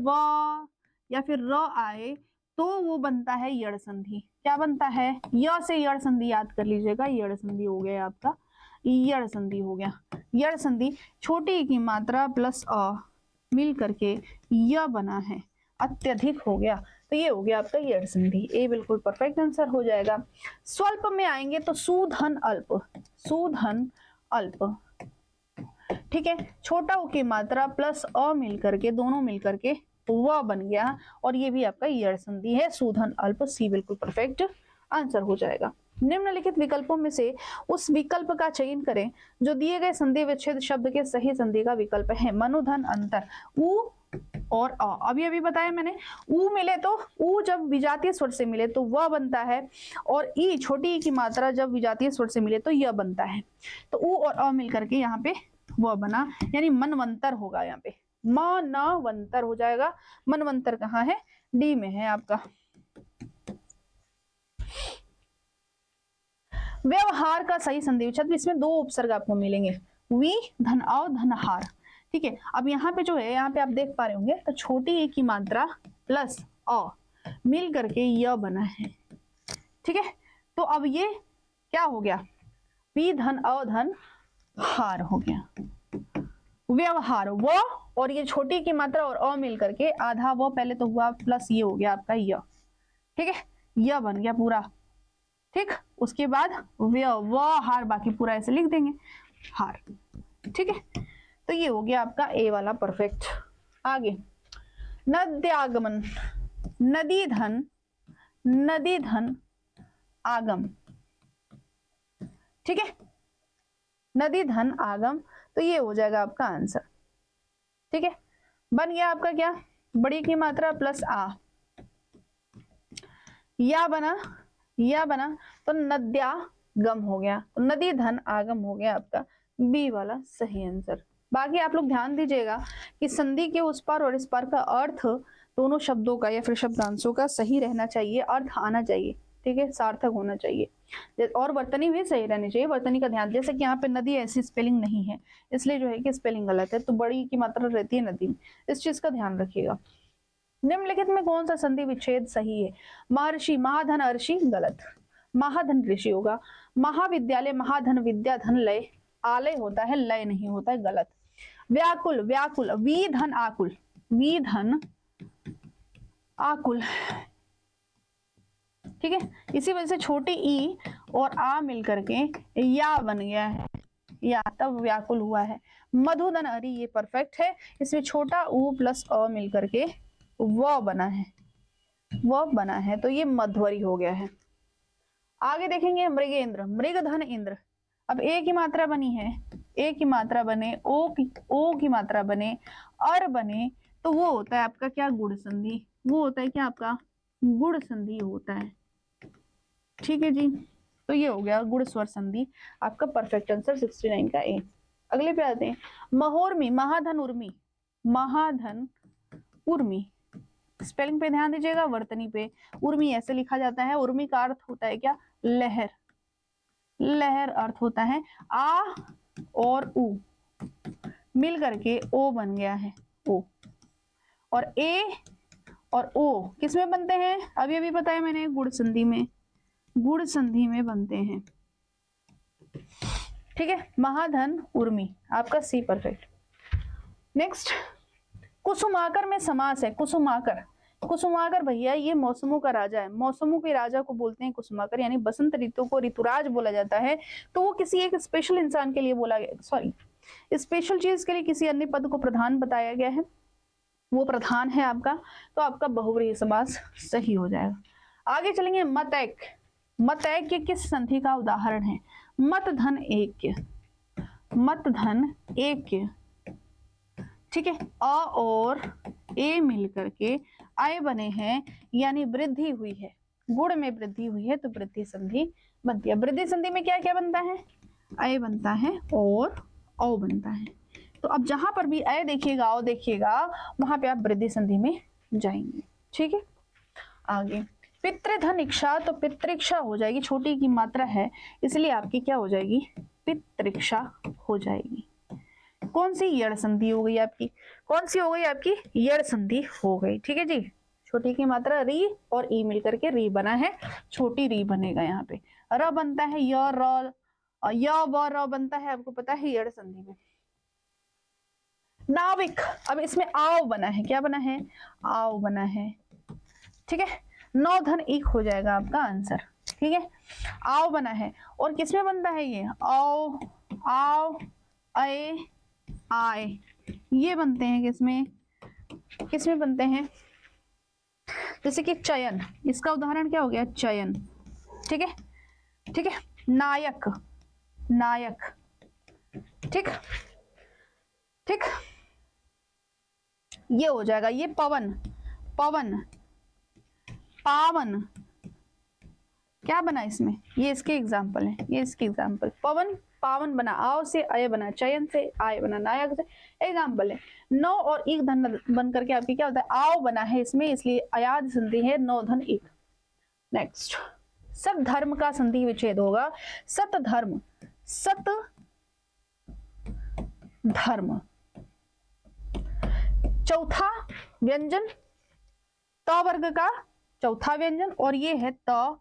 व या फिर र आए तो वो बनता है यड़ संधि, क्या बनता है, य से यड़ संधि याद कर लीजिएगा, यड़ संधि हो गया आपका, यड़ संधि हो गया। यड़ संधि छोटी ई की मात्रा प्लस अ मिल करके य बना है, अत्यधिक हो गया, तो ये हो गया आपका यड़ संधि, ए बिल्कुल परफेक्ट आंसर हो जाएगा। स्वल्प में आएंगे तो सुधन अल्प, सुधन अल्प, ठीक है, छोटा उ की मात्रा प्लस अ मिल करके, दोनों मिल करके व बन गया, और ये भी आपका यड़ संधि है, सुधन अल्प, सी बिल्कुल परफेक्ट आंसर हो जाएगा। निम्नलिखित विकल्पों में से उस विकल्प का चयन करें जो दिए गए संधि विच्छेद शब्द के सही संधि का विकल्प है। मनुधन अंतर, उ और अ, अभी बताया मैंने, उ मिले तो उ जब विजातीय स्वर से मिले तो वह बनता है, और ई छोटी ई की मात्रा जब विजातीय स्वर से मिले तो यह बनता है, तो उ और अ मिल करके यहाँ पे वह बना, यानी मनवंतर होगा, यहाँ पे मनवंतर हो जाएगा। मनवंतर कहाँ है, डी में है आपका। व्यवहार का सही संधि विच्छेद, इसमें दो उपसर्ग आपको मिलेंगे, वी धन औ धन हार, ठीक है। अब यहाँ पे जो है, यहाँ पे आप देख पा रहे होंगे, तो छोटी ए की मात्रा प्लस अ मिल करके य बना है, ठीक है। तो अब ये क्या हो गया, वी धन अ धन हार हो गया, व्यवहार वो, और ये छोटी की मात्रा और अ मिल करके आधा वो पहले तो हुआ, प्लस ये हो गया आपका य, ठीक है, य बन गया पूरा, ठीक। उसके बाद व हार, बाकी पूरा ऐसे लिख देंगे हार, ठीक है। तो ये हो गया आपका ए वाला परफेक्ट। आगे नद्यागमन, नदी धन, नदी धन आगम, ठीक है, नदी धन आगम, तो ये हो जाएगा आपका आंसर, ठीक है। बन गया आपका क्या, बड़ी की मात्रा प्लस आ, या बना, या बना, तो नद्यागम हो गया, तो नदी धन आगम हो गया आपका बी वाला सही आंसर। बाकी आप लोग ध्यान दीजिएगा कि संधि के उस पार और इस पार का अर्थ दोनों शब्दों का या फिर शब्दांशों का सही रहना चाहिए, अर्थ आना चाहिए, ठीक है, सार्थक होना चाहिए, और वर्तनी भी सही रहनी चाहिए। वर्तनी का ध्यान, जैसे कि यहाँ पे नदी ऐसी स्पेलिंग नहीं है, इसलिए जो है कि स्पेलिंग गलत है, तो बड़ी की मात्रा रहती है नदी में, इस चीज का ध्यान रखिएगा। निम्नलिखित में कौन सा संधि विच्छेद सही है, महर्षि महाधन अर्षि गलत, महाधन ऋषि होगा, महाविद्यालय महाधन विद्या धन लय, आलय होता है लय नहीं होता है, गलत। व्याकुल, व्याकुल, वी धन आकुल, वी धन आकुल, ठीक है। इसी वजह से छोटी ई और आ मिल करके या बन गया है, या तब व्याकुल हुआ है। मधुधन अरि, ये परफेक्ट है, इसमें छोटा उ प्लस अ मिल करके व बना है, व बना है, तो ये मध्वरी हो गया है। आगे देखेंगे मृगेंद्र, मृगधन इंद्र। अब ए की मात्रा बनी है, ए की मात्रा बने, ओ की मात्रा बने, अर बने, तो वो होता है आपका क्या, गुण संधि, वो होता है क्या आपका गुण संधि होता है, ठीक है जी। तो ये हो गया गुण स्वर संधि, आपका परफेक्ट आंसर 69 का ए। अगले पे आते हैं, महोर्मी, महाधन उर्मी, महाधन उर्मी, स्पेलिंग पे ध्यान दीजिएगा, वर्तनी पे। उर्मी ऐसे लिखा जाता है। उर्मी का अर्थ होता है क्या? लहर। लहर अर्थ होता है। आ और उ मिल करके ओ बन गया है, ओ। और ए और ओ किस में बनते हैं? अभी अभी बताया मैंने, गुण संधि में। गुण संधि में बनते हैं। ठीक है, महाधन उर्मी, आपका सी परफेक्ट। नेक्स्ट, कुसुमाकर में समास है। कुसुमाकर, कुसुमाकर भैया ये मौसमों का राजा है। मौसमों के राजा को बोलते हैं कुसुमाकर, यानी बसंत ऋतु को ऋतुराज बोला जाता है। तो वो किसी एक स्पेशल इंसान के लिए बोला गया, सॉरी स्पेशल चीज के लिए किसी अन्य पद को प्रधान बताया गया है, वो प्रधान है आपका। तो आपका बहुव्रीहि समास सही हो जाएगा। आगे चलेंगे, मतैक। मतैक किस संधि का उदाहरण है? मत धन ऐक्य। मत धन ऐक्य, ठीक है। अ और ए मिलकर के आय बने हैं, यानी वृद्धि हुई है, गुण में वृद्धि हुई है, तो वृद्धि संधि बनती है। वृद्धि संधि में क्या क्या बनता है? अय बनता है और औ बनता है। तो अब जहां पर भी अय देखिएगा, औ देखिएगा, वहां पे आप वृद्धि संधि में जाएंगे। ठीक है, आगे पितृधन इक्षा, तो पितृक्षा हो जाएगी, छोटी की मात्रा है इसलिए आपकी क्या हो जाएगी? पितृक्षा हो जाएगी। कौन सी? यड़ संधि हो गई आपकी। कौन सी हो गई आपकी? यड़ संधि हो गई। ठीक है जी, छोटी की मात्रा री और ई मिलकर के री बना है, छोटी री बनेगा। यहाँ पे र बनता है, य र, य व र बनता है, आपको पता है यड़ संधि में। नाविक, अब इसमें आओ बना है, क्या बना है? आओ बना है। ठीक है, नौ धन एक हो जाएगा आपका आंसर। ठीक है, आओ बना है, और किसमें बनता है ये? आओ, आओ, अय, आय, ये बनते हैं किसमें? किसमें बनते हैं? जैसे कि चयन, इसका उदाहरण क्या हो गया? चयन। ठीक है, ठीक है। नायक, नायक, ठीक ठीक, ये हो जाएगा। ये पवन, पवन, पावन, क्या बना इसमें? ये इसके एग्जाम्पल है, ये इसके एग्जाम्पल। पवन, पावन बना, आओ से अय बना, चयन से आय बना, नायक से एग्जाम्पल है। नौ और एक धन बन करके आपकी क्या होता है? आओ बना है इसमें, इसलिए अयाद संधि है, नौ धन एक। नेक्स्ट, सत धर्म का संधि विच्छेद होगा। सत धर्म, सत धर्म, चौथा व्यंजन, त वर्ग का चौथा व्यंजन, और ये है त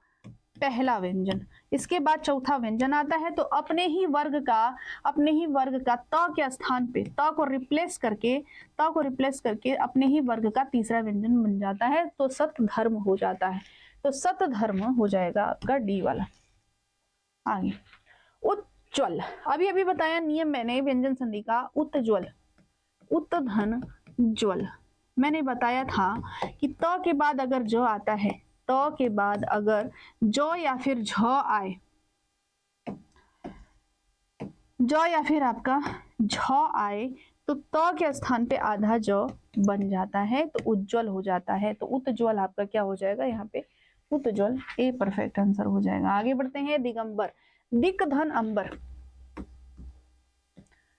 पहला व्यंजन। इसके बाद चौथा व्यंजन आता है, तो अपने ही वर्ग का त के स्थान पे त को रिप्लेस करके अपने ही वर्ग का तीसरा व्यंजन बन जाता है, तो सत धर्म हो जाता है। तो सत धर्म हो जाएगा आपका डी वाला। आगे उज्ज्वल, अभी अभी बताया नियम मैंने व्यंजन संधि का। उज्ज्वल, उत धन ज्वल, मैंने बताया था कि त के बाद अगर ज आता है, त के बाद अगर ज या फिर झ आए, ज या फिर आपका झ आए, तो त के स्थान पे आधा ज बन जाता है, तो उज्जवल हो जाता है। तो उज्ज्वल आपका क्या हो जाएगा? यहाँ पे उज्ज्वल ए परफेक्ट आंसर हो जाएगा। आगे बढ़ते हैं, दिगंबर। दिक धन अंबर,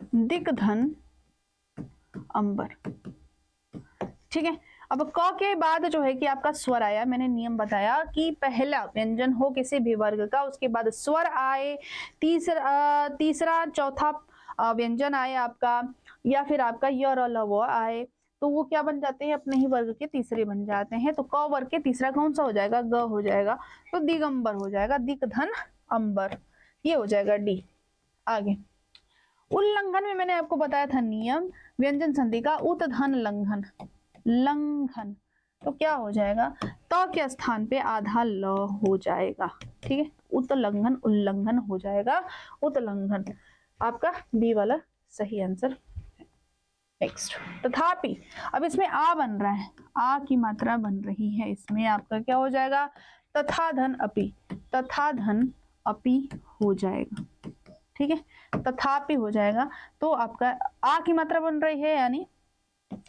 दिक धन अंबर, ठीक है। अब क के बाद जो है कि आपका स्वर आया, मैंने नियम बताया कि पहला व्यंजन हो किसी भी वर्ग का, उसके बाद स्वर आए, तीसरा चौथा व्यंजन आए आपका, या फिर आपका य र ल व आए, तो वो क्या बन जाते हैं? अपने ही वर्ग के तीसरे बन जाते हैं। तो क वर्ग के तीसरा कौन सा हो जाएगा? ग हो जाएगा, तो दिगंबर हो जाएगा। दिक धन अंबर, ये हो जाएगा डी। आगे उल्लंघन में मैंने आपको बताया था नियम व्यंजन संधि का, उत धन लंघन, लंघन, तो क्या हो जाएगा? त के स्थान पे आधा ल हो जाएगा। ठीक है, उत्लंघन, उल्लंघन हो जाएगा, उत्लंघन आपका बी वाला सही आंसर। नेक्स्ट, तथापि, अब इसमें आ बन रहा है, आ की मात्रा बन रही है, इसमें आपका क्या हो जाएगा? तथा धन अपि, तथा धन अपि हो जाएगा। ठीक है, तथापि हो जाएगा, तो आपका आ की मात्रा बन रही है, यानी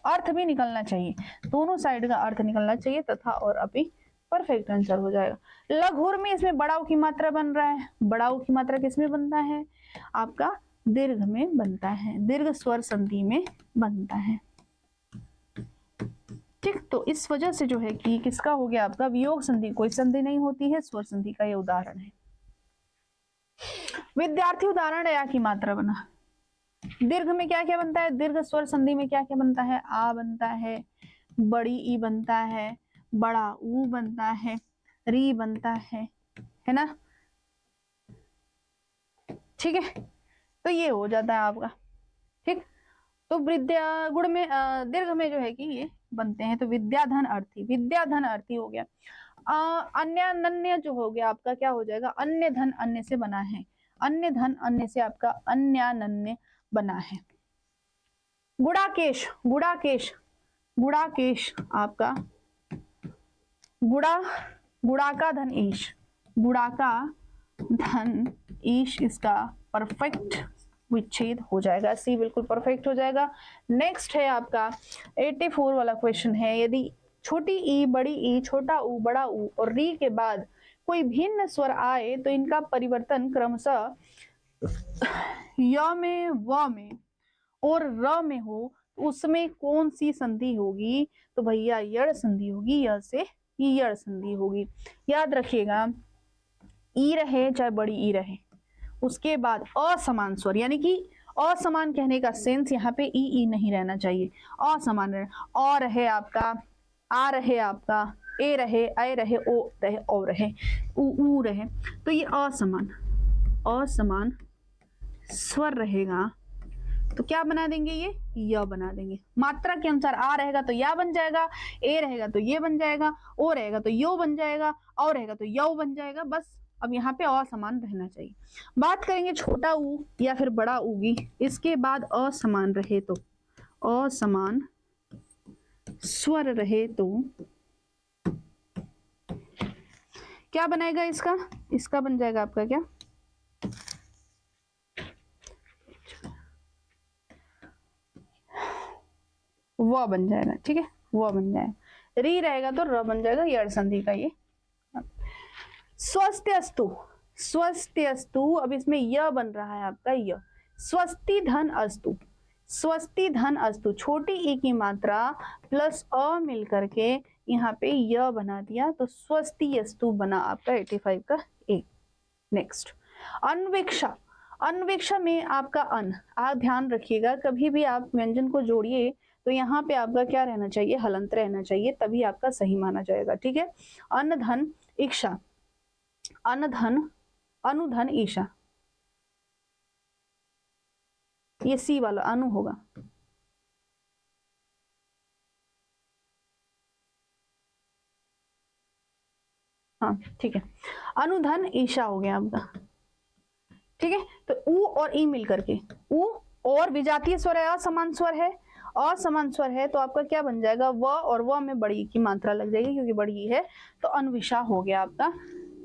अर्थ भी निकलना चाहिए, दोनों साइड का अर्थ निकलना चाहिए, तथा और अपि परफेक्ट आंसर हो जाएगा। लघुर में इसमें बड़ाऊ की मात्रा बन रहा है, बड़ाऊ की मात्रा किसमें बनता है? आपका दीर्घ में बनता है, दीर्घ स्वर संधि में बनता है। ठीक, तो इस वजह से जो है कि किसका हो गया आपका वियोग संधि, कोई संधि नहीं होती है, स्वर संधि का ये उदाहरण है। विद्यार्थी उदाहरण या की मात्रा बना। दीर्घ में क्या क्या बनता है, दीर्घ स्वर संधि में क्या क्या बनता है, आ बनता है, बड़ी ई बनता है, बड़ा ऊ बनता है, री बनता है ना। ठीक है, तो ये हो जाता है आपका। ठीक, तो विद्या गुण में दीर्घ में जो है कि ये बनते हैं, तो विद्याधन अर्थी, विद्याधन अर्थी हो गया। अन्य अन्य जो हो गया आपका क्या हो जाएगा, अन्य धन अन्य से बना है, अन्य धन अन्य से आपका अन्यान्य बना है। गुड़ाकेश, गुड़ाकेश, गुड़ाकेश आपका गुड़ा, गुड़ा का धन ईश, गुड़ा का धन ईश इसका परफेक्ट विच्छेद हो जाएगा, सी बिल्कुल परफेक्ट हो जाएगा। नेक्स्ट है आपका 84 वाला क्वेश्चन है, यदि छोटी ई, बड़ी ई, छोटा ऊ, बड़ा ऊ और री के बाद कोई भिन्न स्वर आए तो इनका परिवर्तन क्रमशः य में, व में और र में हो, उसमें कौन सी संधि होगी, तो भैया यड़ संधि होगी, य से यड़ संधि होगी। याद रखिएगा, ई रहे चाहे बड़ी ई रहे, उसके बाद असमान स्वर, यानी कि असमान कहने का सेंस यहाँ पे ई नहीं रहना चाहिए, असमान रहे, और रहे आपका, आ रहे आपका, ए रहे, ऐ रहे, ओ रहे, ओ रहे, ऊ रहे, तो ये असमान, असमान स्वर रहेगा तो क्या बना देंगे, ये य बना देंगे। मात्रा के अनुसार आ रहेगा तो या बन जाएगा, ए रहेगा तो ये बन जाएगा, ओ रहेगा तो यो बन जाएगा, औ रहेगा तो यौ बन जाएगा। बस अब यहाँ पे असमान रहना चाहिए। बात करेंगे छोटा ऊ या फिर बड़ा ऊगी, इसके बाद असमान रहे तो, असमान स्वर रहे तो क्या बनाएगा इसका, इसका बन जाएगा आपका क्या, वो बन जाएगा। ठीक है, वो बन जाएगा, री रहेगा तो र बन जाएगा, यड़ संधि का ये। स्वस्त्यस्तु, स्वस्त्यस्तु, अब इसमें य बन रहा है आपका य, स्वस्ति धन अस्तु, स्वस्ति धन अस्तु, छोटी ई की मात्रा प्लस अ मिल करके यहाँ पे य बना दिया तो स्वस्ति अस्तु बना आपका 85 का ए। नेक्स्ट अन्वेक्षा, अन्वेक्षा में आपका अन, आप ध्यान रखिएगा कभी भी आप व्यंजन को जोड़िए तो यहाँ पे आपका क्या रहना चाहिए, हलंत रहना चाहिए, तभी आपका सही माना जाएगा। ठीक है, अन्न धन इक्षा, अनधन, अनुधन ईशा, ये सी वाला अनु होगा। हाँ ठीक है, अनुधन ईशा हो गया आपका। ठीक है, तो ऊ और ई मिल करके, ऊ और विजातीय स्वर है, असमान स्वर है, असमान स्वर है तो आपका क्या बन जाएगा, व और व में बड़ी की मात्रा लग जाएगी क्योंकि बड़ी है, तो अन्विषा हो गया आपका,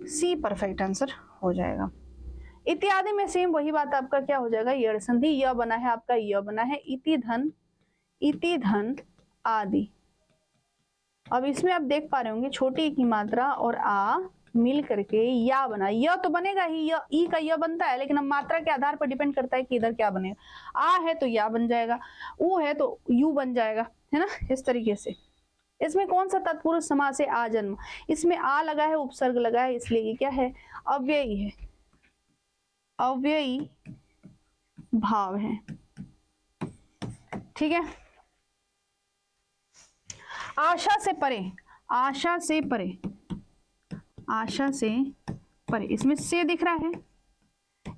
सी परफेक्ट आंसर हो जाएगा। इत्यादि में सेम वही बात आपका क्या हो जाएगा, यड़ संधि, य बना है आपका, य बना है, इति धन, इति धन आदि। अब इसमें आप देख पा रहे होंगे छोटी की मात्रा और आ मिल करके या बना, य तो बनेगा ही, य ई का य बनता है, लेकिन अब मात्रा के आधार पर डिपेंड करता है कि इधर क्या बनेगा, आ है तो या बन जाएगा, ऊ है तो यू बन जाएगा, है ना, इस तरीके से। इसमें कौन सा तत्पुरुष समास है, आजन्म, इसमें आ लगा है, उपसर्ग लगा है, इसलिए ये क्या है, अव्ययी है, अव्ययी भाव है। ठीक है, आशा से परे, आशा से परे, आशा से परे, इसमें से दिख रहा है,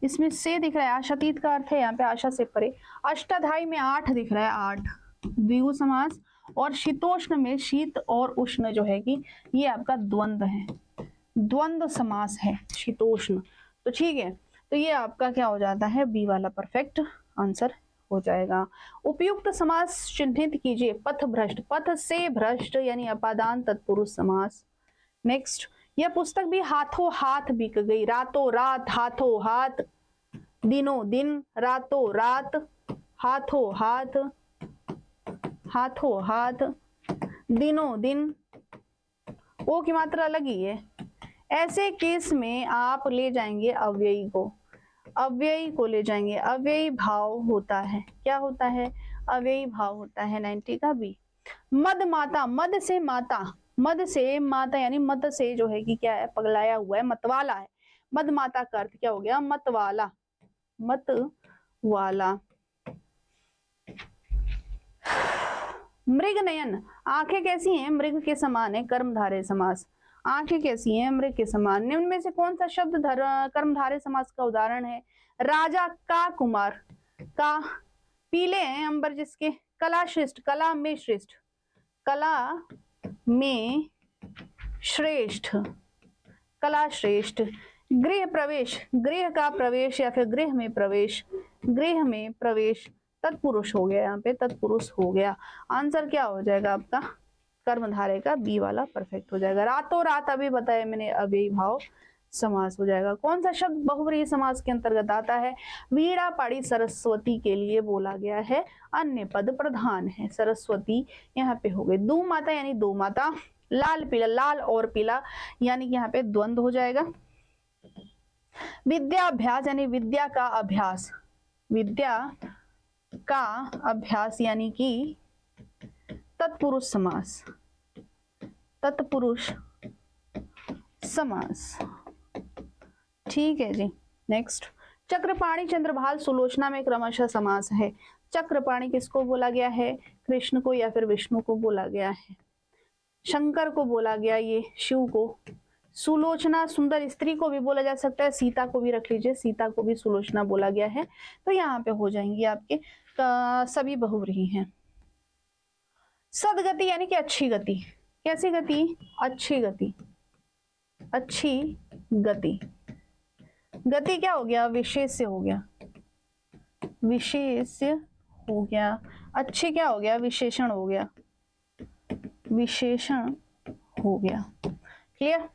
इसमें से दिख रहा है, आशातीत का अर्थ है यहाँ पे आशा से परे। अष्टाध्यायी में 8 दिख रहा है, 8 द्विगु समास, और शीतोष्ण में शीत और उष्ण जो है कि ये आपका द्वंद्व है, द्वंद्व समास है शीतोष्ण। तो ठीक है, तो ये आपका क्या हो जाता है, बी वाला परफेक्ट आंसर हो जाएगा। उपयुक्त समास चिन्हित कीजिए, पथ भ्रष्ट, पथ से भ्रष्ट यानी अपादान तत्पुरुष समास। नेक्स्ट, यह पुस्तक भी हाथों हाथ बिक गई, रातों रात, हाथों हाथ, दिनों दिन, रातों रात, हाथों हाथ, हाथों हाथ, दिनों दिन, ओ की मात्रा लगी है। ऐसे केस में आप ले जाएंगे अव्ययी को, अव्ययी को ले जाएंगे, अव्ययी भाव होता है, क्या होता है, अव्ययी भाव होता है 90 का बी। मद माता, मद से माता, मद से माता यानी मद से जो है कि क्या है, पगलाया हुआ है, मतवाला है। मद माता का अर्थ क्या हो गया, मतवाला, मत वाला। मृग नयन, आंखें कैसी हैं, मृग के समान है, कर्मधारय समास। आंखें कैसी हैं, मृग के समान। निम्न में से कौन सा शब्द कर्मधारय समास का उदाहरण है। राजा का कुमार, का पीले हैं अंबर जिसके। कला श्रेष्ठ, कला में श्रेष्ठ, कला में श्रेष्ठ, कला श्रेष्ठ। गृह प्रवेश, गृह का प्रवेश या फिर गृह में प्रवेश, गृह में प्रवेश, तत्पुरुष हो गया, यहाँ पे तत्पुरुष हो गया। आंसर क्या हो जाएगा आपका, कर्मधारय का बी वाला परफेक्ट हो जाएगा। रातों रात अभी बताया मैंने, अव्ययी भाव समास हो जाएगा। कौन सा शब्द बहुव्रीहि समास के अंतर्गत आता है। वीणा पाड़ी सरस्वती के लिए बोला गया है, अन्य पद प्रधान है। सरस्वती यहाँ पे हो गए। दो माता यानी दो माता। लाल पीला, लाल और पीला यानी कि यहाँ पे द्वंद हो जाएगा। विद्याभ्यास यानी विद्या का अभ्यास, विद्या का अभ्यास यानी कि तत्पुरुष समास, तत्पुरुष समास। ठीक है जी। नेक्स्ट, चक्रपाणी चंद्रभाल सुलोचना में क्रमशः समास है। चक्रपाणी किसको बोला गया है, कृष्ण को या फिर विष्णु को बोला गया है। शंकर को बोला गया, ये शिव को। सुलोचना सुंदर स्त्री को भी बोला जा सकता है, सीता को भी रख लीजिए, सीता को भी सुलोचना बोला गया है। तो यहाँ पे हो जाएंगे आपके सभी बहुव्रीहि हैं। सदगति यानी कि अच्छी गति। कैसी गति, अच्छी गति, अच्छी गति। गति क्या हो गया, विशेष्य हो गया, विशेष्य हो गया। अच्छी क्या हो गया, विशेषण हो गया, विशेषण हो गया। क्लियर।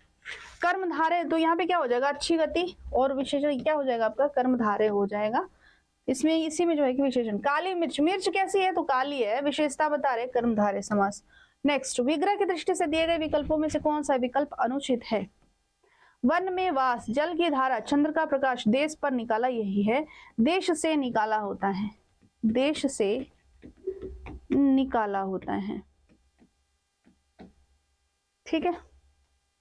कर्मधारय, तो यहाँ पे क्या हो जाएगा, अच्छी गति और विशेषण क्या हो जाएगा आपका, कर्मधारय हो जाएगा। इसमें इसी में जो है कि विशेषण। काली मिर्च, मिर्च कैसी है तो काली है, विशेषता बता रहे, कर्मधारय समास। नेक्स्ट, विग्रह की दृष्टि से दिए गए विकल्पों में से कौन सा विकल्प अनुचित है। वन में वास, जल की धारा, चंद्र का प्रकाश, देश पर निकाला, यही है। देश से निकाला होता है, देश से निकाला होता है। ठीक है।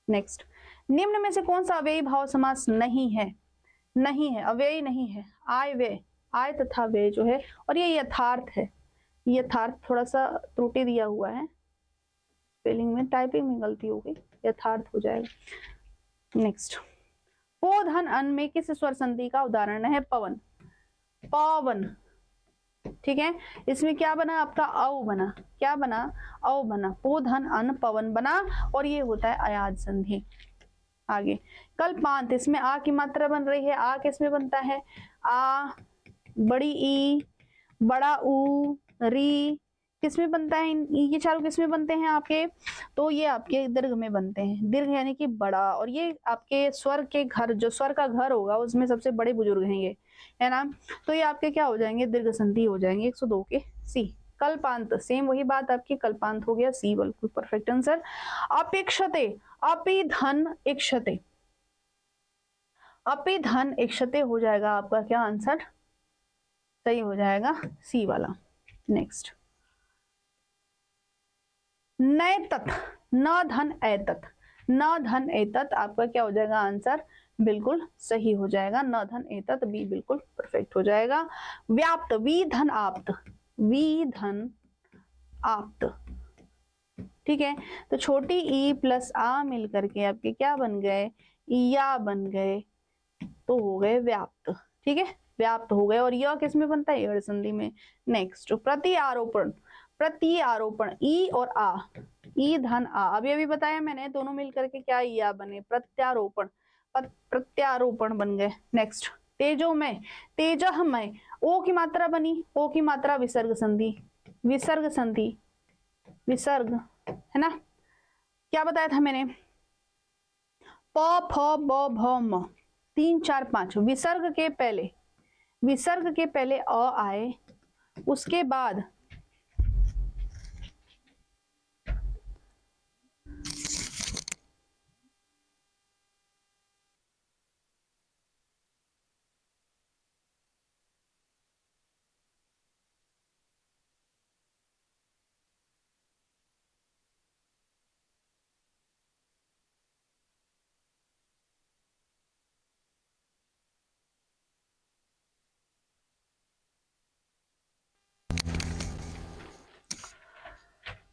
नेक्स्ट, निम्न में से कौन सा अव्ययी भाव समास नहीं है, नहीं है, अव्ययी नहीं है। आय व्यय, आय तथा व्यय जो है, और ये यथार्थ है। यथार्थ थोड़ा सा त्रुटि दिया हुआ है, स्पेलिंग में, टाइपिंग में गलती हो गई, यथार्थ हो जाएगा। नेक्स्ट, पो धन अन में किस स्वर संधि का उदाहरण है, पवन, पवन। ठीक है, इसमें क्या बना आपका, औ बना, क्या बना, औ बना, पो धन अन पवन बना, और ये होता है अयाज संधि। आगे, कल्पांत, इसमें आ की मात्रा बन रही है, आ किसमें बनता है, आ, बड़ी ई, बड़ा ऊ, री, किसमें बनता है, ये चारों किसमें बनते हैं आपके, तो ये आपके दीर्घ में बनते हैं। दीर्घ यानी कि बड़ा, और ये आपके स्वर के घर, जो स्वर का घर होगा उसमें सबसे बड़े बुजुर्ग हैं ये, है ना। तो ये आपके क्या हो जाएंगे, दीर्घ संधि हो जाएंगे। 102 के सी। कल्पांत, सेम वही बात आपकी, कल्पांत हो गया सी, बिल्कुल परफेक्ट आंसर। अपेक्षते, अपि धन इक्षते, अपि धन इक्षते हो जाएगा आपका क्या आंसर, सही हो जाएगा सी वाला। नेक्स्ट, नैतत, न धन ऐतत, न धन ऐतत आपका क्या हो जाएगा आंसर, बिल्कुल सही हो जाएगा, न धन ऐतत, बी बिल्कुल परफेक्ट हो जाएगा। व्याप्त, वी धन आप्त, वी धन आप्त। ठीक है, तो छोटी ई प्लस आ मिल करके आपके क्या बन गए, या बन गए, तो हो गए व्याप्त। ठीक है, व्याप्त हो गए, और यह किस में बनता है, एड़ संधि में। नेक्स्ट, प्रत्यारोपण, प्रत्यारोपण, ई और आ, ई धन आ, अभी अभी बताया मैंने, दोनों मिल करके क्या या बने, प्रत्यारोपण, प्रत्यारोपण बन गए। नेक्स्ट, तेजोमय, तेजहमय, ओ की मात्रा बनी, ओ की मात्रा विसर्ग संधि, विसर्ग संधि, विसर्ग, है ना। क्या बताया था मैंने, प फ ब भ म, 3 4 5 विसर्ग के पहले, विसर्ग के पहले अ आए, उसके बाद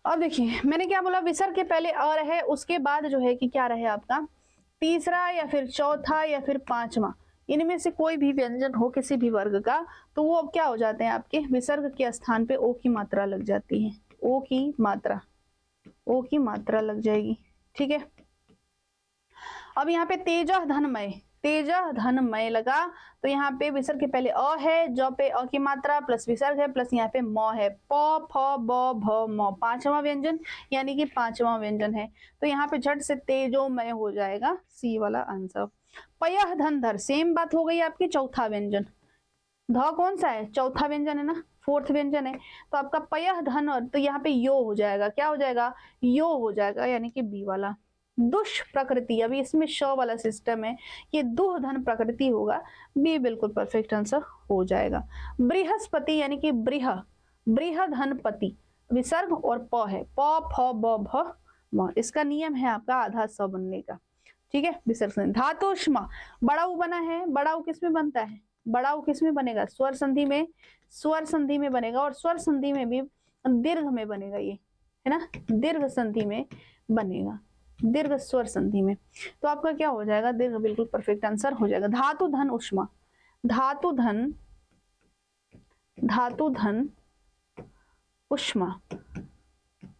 अब देखिए मैंने क्या बोला, विसर्ग के पहले अ रहे, उसके बाद जो है कि क्या रहे आपका तीसरा या फिर चौथा या फिर पांचवा, इनमें से कोई भी व्यंजन हो किसी भी वर्ग का, तो वो अब क्या हो जाते हैं आपके विसर्ग के स्थान पे ओ की मात्रा लग जाती है, ओ की मात्रा लग जाएगी। ठीक है, अब यहाँ पे तेजह धनमय लगा, तो यहाँ पे विसर्ग के पहले अ है, ज पे अ की मात्रा प्लस विसर्ग है प्लस यहाँ पे म है, प फ ब भ म, पांचवा व्यंजन यानी कि पांचवा व्यंजन है, तो यहाँ पे झट से तेजोमय हो जाएगा, सी वाला आंसर। पयः धन धर, सेम बात हो गई आपकी, चौथा व्यंजन, ध कौन सा है, चौथा व्यंजन है ना, फोर्थ व्यंजन है, तो आपका पयः धन, और तो यहाँ पे यो हो जाएगा, क्या हो जाएगा, यो हो जाएगा, यानी कि बी वाला। दुष्प्रकृति, अभी इसमें श वाला सिस्टम है, ये दुह धन प्रकृति होगा, बी बिल्कुल परफेक्ट आंसर हो जाएगा। बृहस्पति यानी कि बृहधनपति, विसर्ग और प है, प फ ब भ म, इसका नियम है आपका आधा स बनने का। ठीक है, विसर्ग। धातुष्मा, बड़ा उ बना है, बड़ा उ किस में बनता है, बड़ा उ किस में बनेगा, स्वर संधि में, स्वर संधि में बनेगा, और स्वर संधि में भी दीर्घ में बनेगा, ये है ना, दीर्घ संधि में बनेगा, दीर्घ स्वर संधि में, तो आपका क्या हो जाएगा, दीर्घ बिल्कुल परफेक्ट आंसर हो जाएगा। धातु धन उष्मा, धातु धन उष्मा,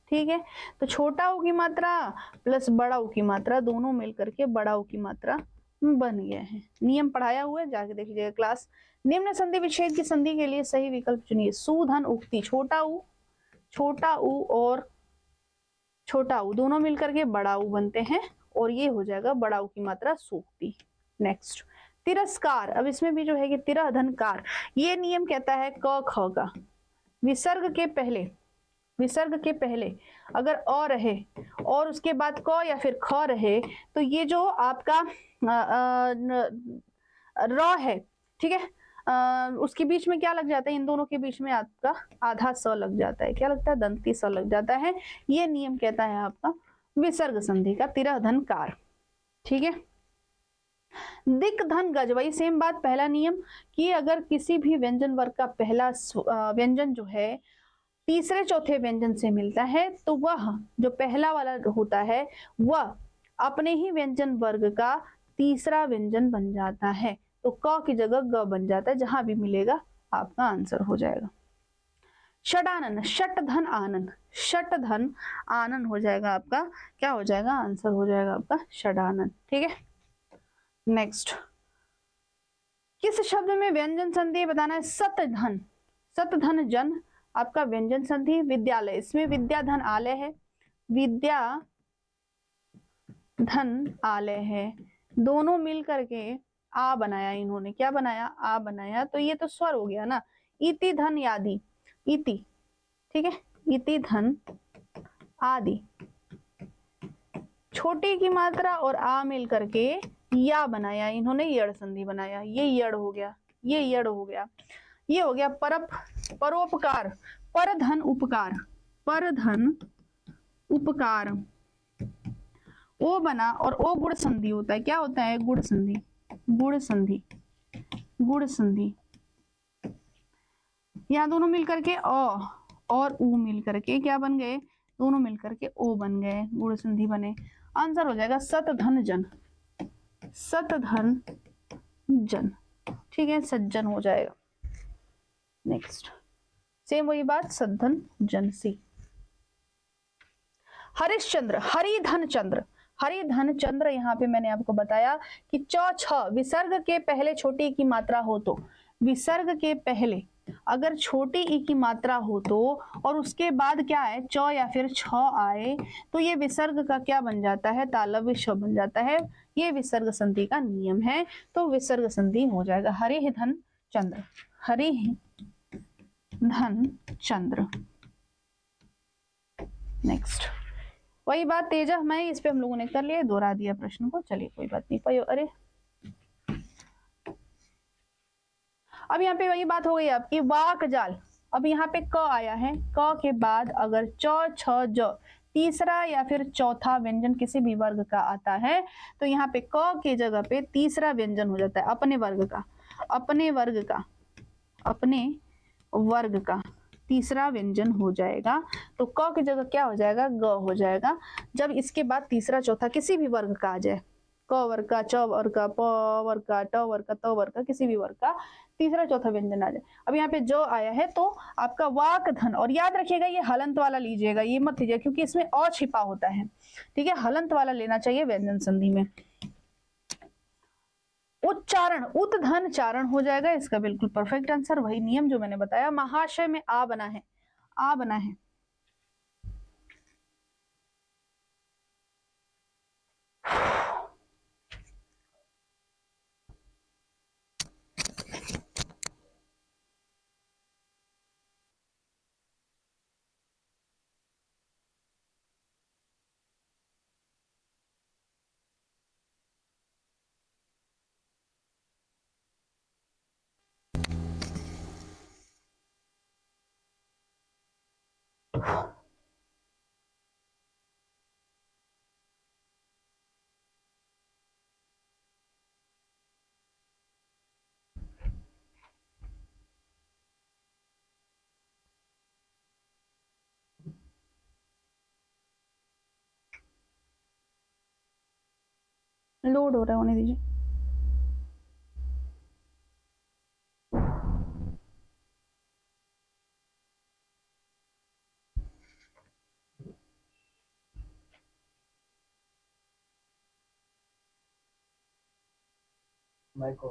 ठीक है, तो छोटा ऊ की मात्रा प्लस बड़ा ऊ की मात्रा दोनों मिलकर के बड़ा ऊ की मात्रा बन गया है। नियम पढ़ाया हुआ है, जाके देख लीजिएगा क्लास। निम्न संधि विच्छेद की संधि के लिए सही विकल्प चुनिए। सुधन उक्ति, छोटा ऊ और छोटा ऊ दोनों मिलकर के बड़ा ऊ बनते हैं, और ये हो जाएगा बड़ा ऊ की मात्रा सूक्ति। नेक्स्ट, तिरस्कार, अब इसमें भी जो है कि तिरह धनकार, ये नियम कहता है क ख का, विसर्ग के पहले अगर अ रहे और उसके बाद क या फिर ख रहे, तो ये जो आपका र है, ठीक है, उसके बीच में क्या लग जाता है, इन दोनों के बीच में आपका आधा स लग जाता है, क्या लगता है, दंती स लग जाता है। ये नियम कहता है आपका विसर्ग संधि का, तिरह धनकार। ठीक है, दिक धन गज, वही सेम बात, पहला नियम कि अगर किसी भी व्यंजन वर्ग का पहला व्यंजन जो है तीसरे चौथे व्यंजन से मिलता है, तो वह जो पहला वाला होता है वह अपने ही व्यंजन वर्ग का तीसरा व्यंजन बन जाता है, तो क की जगह ग बन जाता है, जहां भी मिलेगा आपका आंसर हो जाएगा। षडानन, षट धन आनन हो जाएगा आपका, क्या हो जाएगा, आंसर हो जाएगा आपका षडानन। ठीक है, नेक्स्ट, किस शब्द में व्यंजन संधि बताना है, सत धन जन आपका व्यंजन संधि। विद्यालय, इसमें विद्या धन आलय है, विद्या धन आलय है, दोनों मिल करके आ बनाया, इन्होंने क्या बनाया, आ बनाया, तो ये तो स्वर हो गया ना। इति धन यादि, इति, ठीक है, इति धन आदि, छोटी की मात्रा और आ मिल करके या बनाया इन्होंने, यड़ संधि बनाया, ये यड़ हो गया, ये यड़ हो गया, ये हो गया परोपकार, पर धन उपकार, ओ बना, और ओ गुण संधि होता है, क्या होता है, गुण संधि, यहाँ दोनों मिलकर के अ और ऊ मिलकर के क्या बन गए, दोनों मिलकर के ओ बन गए, गुण संधि बने, आंसर हो जाएगा सत धन जन। ठीक है, सज्जन हो जाएगा। नेक्स्ट, सेम वही बात, सद्धन जन, सी। हरिश्चंद्र, हरिधन चंद्र, यहाँ पे मैंने आपको बताया कि च छ विसर्ग के पहले छोटी की मात्रा हो तो, विसर्ग के पहले अगर छोटी ई की मात्रा हो तो, और उसके बाद क्या है, च या फिर छ आए, तो ये विसर्ग का क्या बन जाता है, तालव्य श बन जाता है, ये विसर्ग संधि का नियम है, तो विसर्ग संधि हो जाएगा हरिधन चंद्र। नेक्स्ट, वही बात तेजह मैं, इस पे हम लोगों ने कर लिया, दोहरा दिया प्रश्न को, चलिए कोई बात नहीं। अरे अब यहाँ पे वही बात हो गई आपकी, वाक जाल, अब यहाँ पे क आया है, क के बाद अगर च छ ज तीसरा या फिर चौथा व्यंजन किसी भी वर्ग का आता है, तो यहाँ पे क के जगह पे तीसरा व्यंजन हो जाता है अपने वर्ग का तीसरा व्यंजन हो जाएगा। तो क की जगह क्या हो जाएगा, ग हो जाएगा। जब इसके बाद तीसरा चौथा किसी भी वर्ग का आ जाए, क वर्ग का, च वर्ग का, प वर्ग का, ट वर्ग का, त वर्ग का, किसी भी वर्ग का तीसरा चौथा व्यंजन आ जाए। अब यहाँ पे जो आया है तो आपका वाक धन, और याद रखिएगा ये हलंत वाला लीजिएगा, ये मत लीजिएगा क्योंकि इसमें अ छिपा होता है, ठीक है, हलंत वाला लेना चाहिए व्यंजन संधि में। उच्चारण, उत धन चारण हो जाएगा, इसका बिल्कुल परफेक्ट आंसर, वही नियम जो मैंने बताया। महाशय में आ बना है, आ बना है। लोड हो रहा है, होने दीजिए। माइक।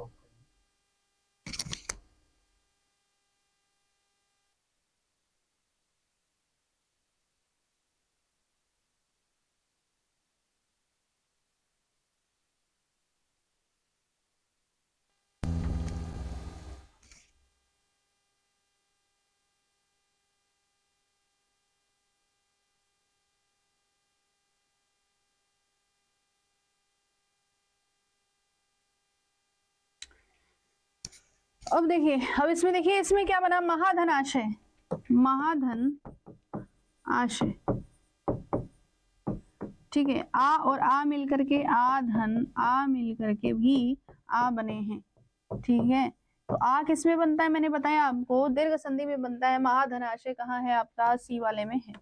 अब देखिए, अब इसमें देखिए, इसमें क्या बना, महाधन आशय, महाधन आशय, ठीक है, आ और आ मिल करके आ धन, आ मिल करके भी आ बने हैं, ठीक है। तो आ किस में बनता है, मैंने बताया आपको, दीर्घ संधि में बनता है। महाधन आशय कहाँ है आपका, सी वाले में है।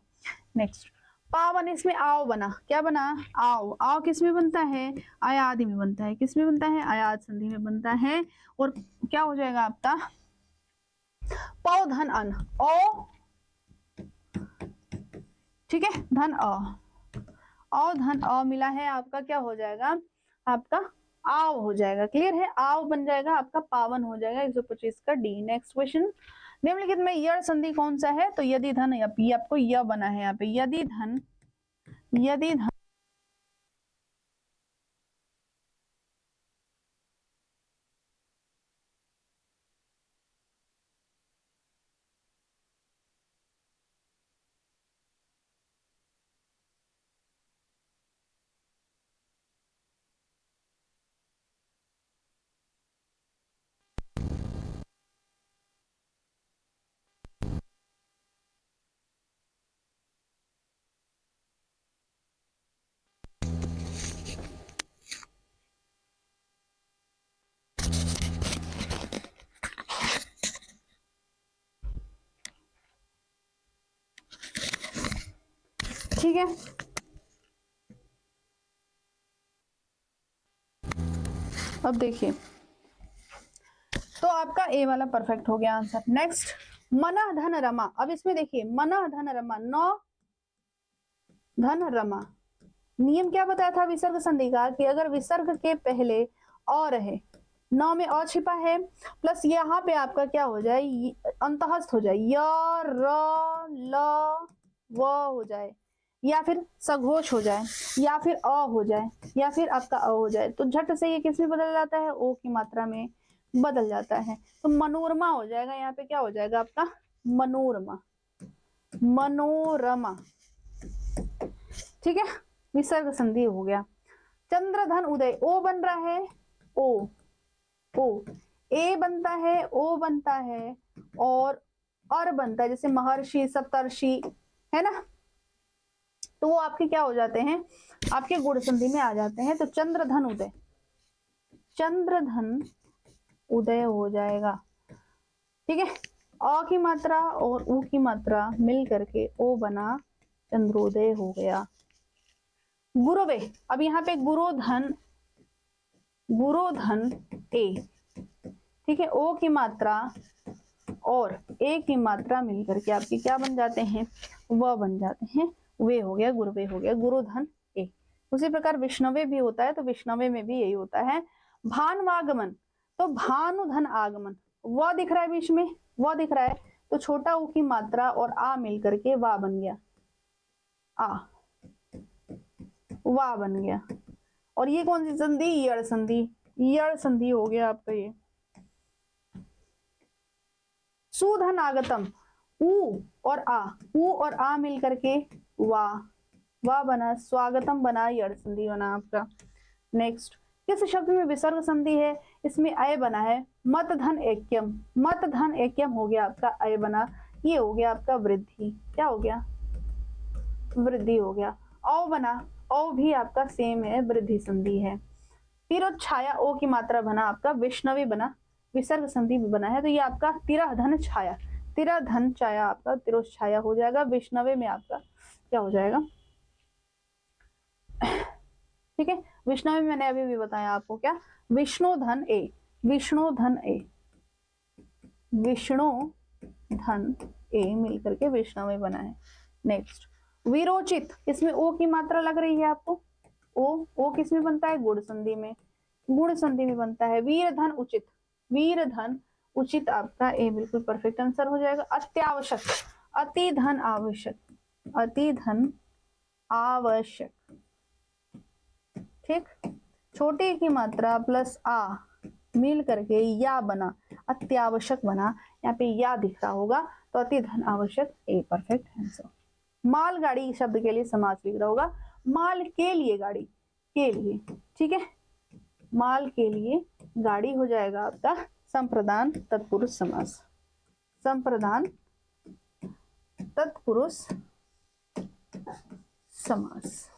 नेक्स्ट पावन, इसमें आओ बना, क्या बना, आओ। आओ किस में बनता है, आयादि में बनता है, किस में बनता है, आयात संधि में बनता है। और क्या हो जाएगा आपका, पौ धन अन, ओ, ठीक है, धन अ, औ धन अ मिला है आपका, क्या हो जाएगा आपका, आव हो जाएगा। क्लियर है, आव बन जाएगा आपका, पावन हो जाएगा। 125 का डी। नेक्स्ट क्वेश्चन, निम्नलिखित में यड़ संधि कौन सा है, तो यदि धन, ये आपको य बना है यहाँ पे, यदि धन, यदि धन, ठीक है। अब देखिए, तो आपका ए वाला परफेक्ट हो गया आंसर। नेक्स्ट मना धन रमा, अब इसमें देखिए, मना धन रमा, नौ धन रमा, नियम क्या बताया था विसर्ग संधि का, कि अगर विसर्ग के पहले अ रहे, नौ में अ छिपा है, प्लस यहाँ पे आपका क्या हो जाए, अंतहस्त हो जाए, य र ल व हो जाए, या फिर सघोष हो जाए, या फिर अ हो जाए, या फिर आपका अ हो जाए, तो झट से ये किस में बदल जाता है, ओ की मात्रा में बदल जाता है। तो मनोरमा हो जाएगा, यहाँ पे क्या हो जाएगा आपका, मनोरमा, मनोरमा, ठीक है, विसर्ग संधि हो गया। चंद्रधन उदय, ओ बन रहा है, ओ, ओ, ए बनता है, ओ बनता है, और अर बनता है, जैसे महर्षि, सप्तर्षि, है ना, तो वो आपके क्या हो जाते हैं, आपके गुण संधि में आ जाते हैं। तो चंद्रधन उदय, चंद्रधन उदय हो जाएगा, ठीक है। अ की मात्रा और उ की मात्रा मिल करके ओ बना चंद्रोदय हो गया। गुरवे, अब यहाँ पे गुरोधन ए, ठीक है, ओ की मात्रा और ए की मात्रा मिलकर के आपके क्या बन जाते हैं, व बन जाते हैं, वे हो गया, गुरवे हो गया, गुरुधन ए। उसी प्रकार विष्णवे भी होता है, तो विष्णवे में भी यही होता है। भानवागमन, तो भानुधन आगमन, व दिख रहा है बीच में, व दिख रहा है, तो छोटा ऊ की मात्रा और आ मिलकर के वा बन गया, आ, वा बन गया। और ये कौन सी संधि, यड़ संधि, यड़ संधि हो गया आपका ये। सुधन आगतम, ऊ और आ मिलकर के वा बना, स्वागतम बना, यड़ संधि बना आपका। नेक्स्ट, किस शब्द में विसर्ग संधि है, इसमें अय बना है, मत धन ऐक्यम, मत धन ऐक्यम हो गया आपका, अय बना, ये हो गया आपका वृद्धि, क्या हो गया, वृद्धि हो गया। औ बना, औ भी आपका सेम है, वृद्धि संधि है। तिरोच्छाया, ओ की मात्रा बना आपका, वैष्णवी बना, विसर्ग संधि भी बना है, तो ये आपका तिरह धन छाया, तिरह धन छाया आपका तिरोच्छाया हो जाएगा। वैष्णवे में आपका क्या हो जाएगा, ठीक है, विष्णवे में मैंने अभी भी बताया आपको क्या, विष्णुधन ए, विष्णुधन ए, विष्णुधन ए मिलकर के वैष्णवे बना है। नेक्स्ट, विरोचित, इसमें ओ की मात्रा लग रही है आपको, ओ किस में बनता है, गुण संधि में, गुण संधि में बनता है। वीरधन उचित, वीरधन उचित आपका ए बिल्कुल परफेक्ट आंसर हो जाएगा। अत्यावश्यक, अति धन आवश्यक, अति धन आवश्यक, ठीक, छोटे की मात्रा प्लस आ मिल करके या बना, अत्यावश्यक बना, यहाँ पे या दिख रहा होगा, तो अति धन आवश्यक ए परफेक्ट आंसर। मालगाड़ी शब्द के लिए समास लिख रहा होगा, माल के लिए गाड़ी, के लिए, ठीक है, माल के लिए गाड़ी हो जाएगा आपका संप्रदान तत्पुरुष समास, संप्रदान तत्पुरुष समास।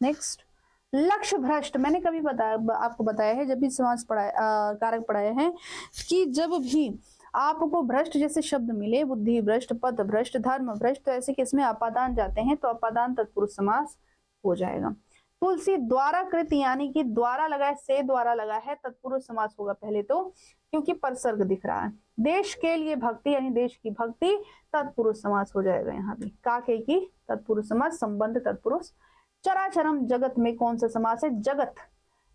नेक्स्ट, लक्ष्य भ्रष्ट, मैंने कभी आपको बताया है, जब भी समास पढ़ाए कारक पढ़ाए हैं, कि जब भी आपको भ्रष्ट जैसे शब्द मिले, बुद्धि भ्रष्ट, पद भ्रष्ट, धर्म भ्रष्ट, तो ऐसे किसमें अपादान जाते हैं, तो अपादान तत्पुरुष समास हो जाएगा। तुलसी द्वारा कृत, यानी कि द्वारा लगा है, से द्वारा लगा है, तत्पुरुष समास होगा पहले तो, क्योंकि परसर्ग दिख रहा है। देश के लिए भक्ति, यानी देश की भक्ति, तत्पुरुष समास हो जाएगा यहाँ भी, काके की तत्पुरुष समास, संबंध तत्पुरुष। चराचरम, जगत में कौन सा समास है, जगत,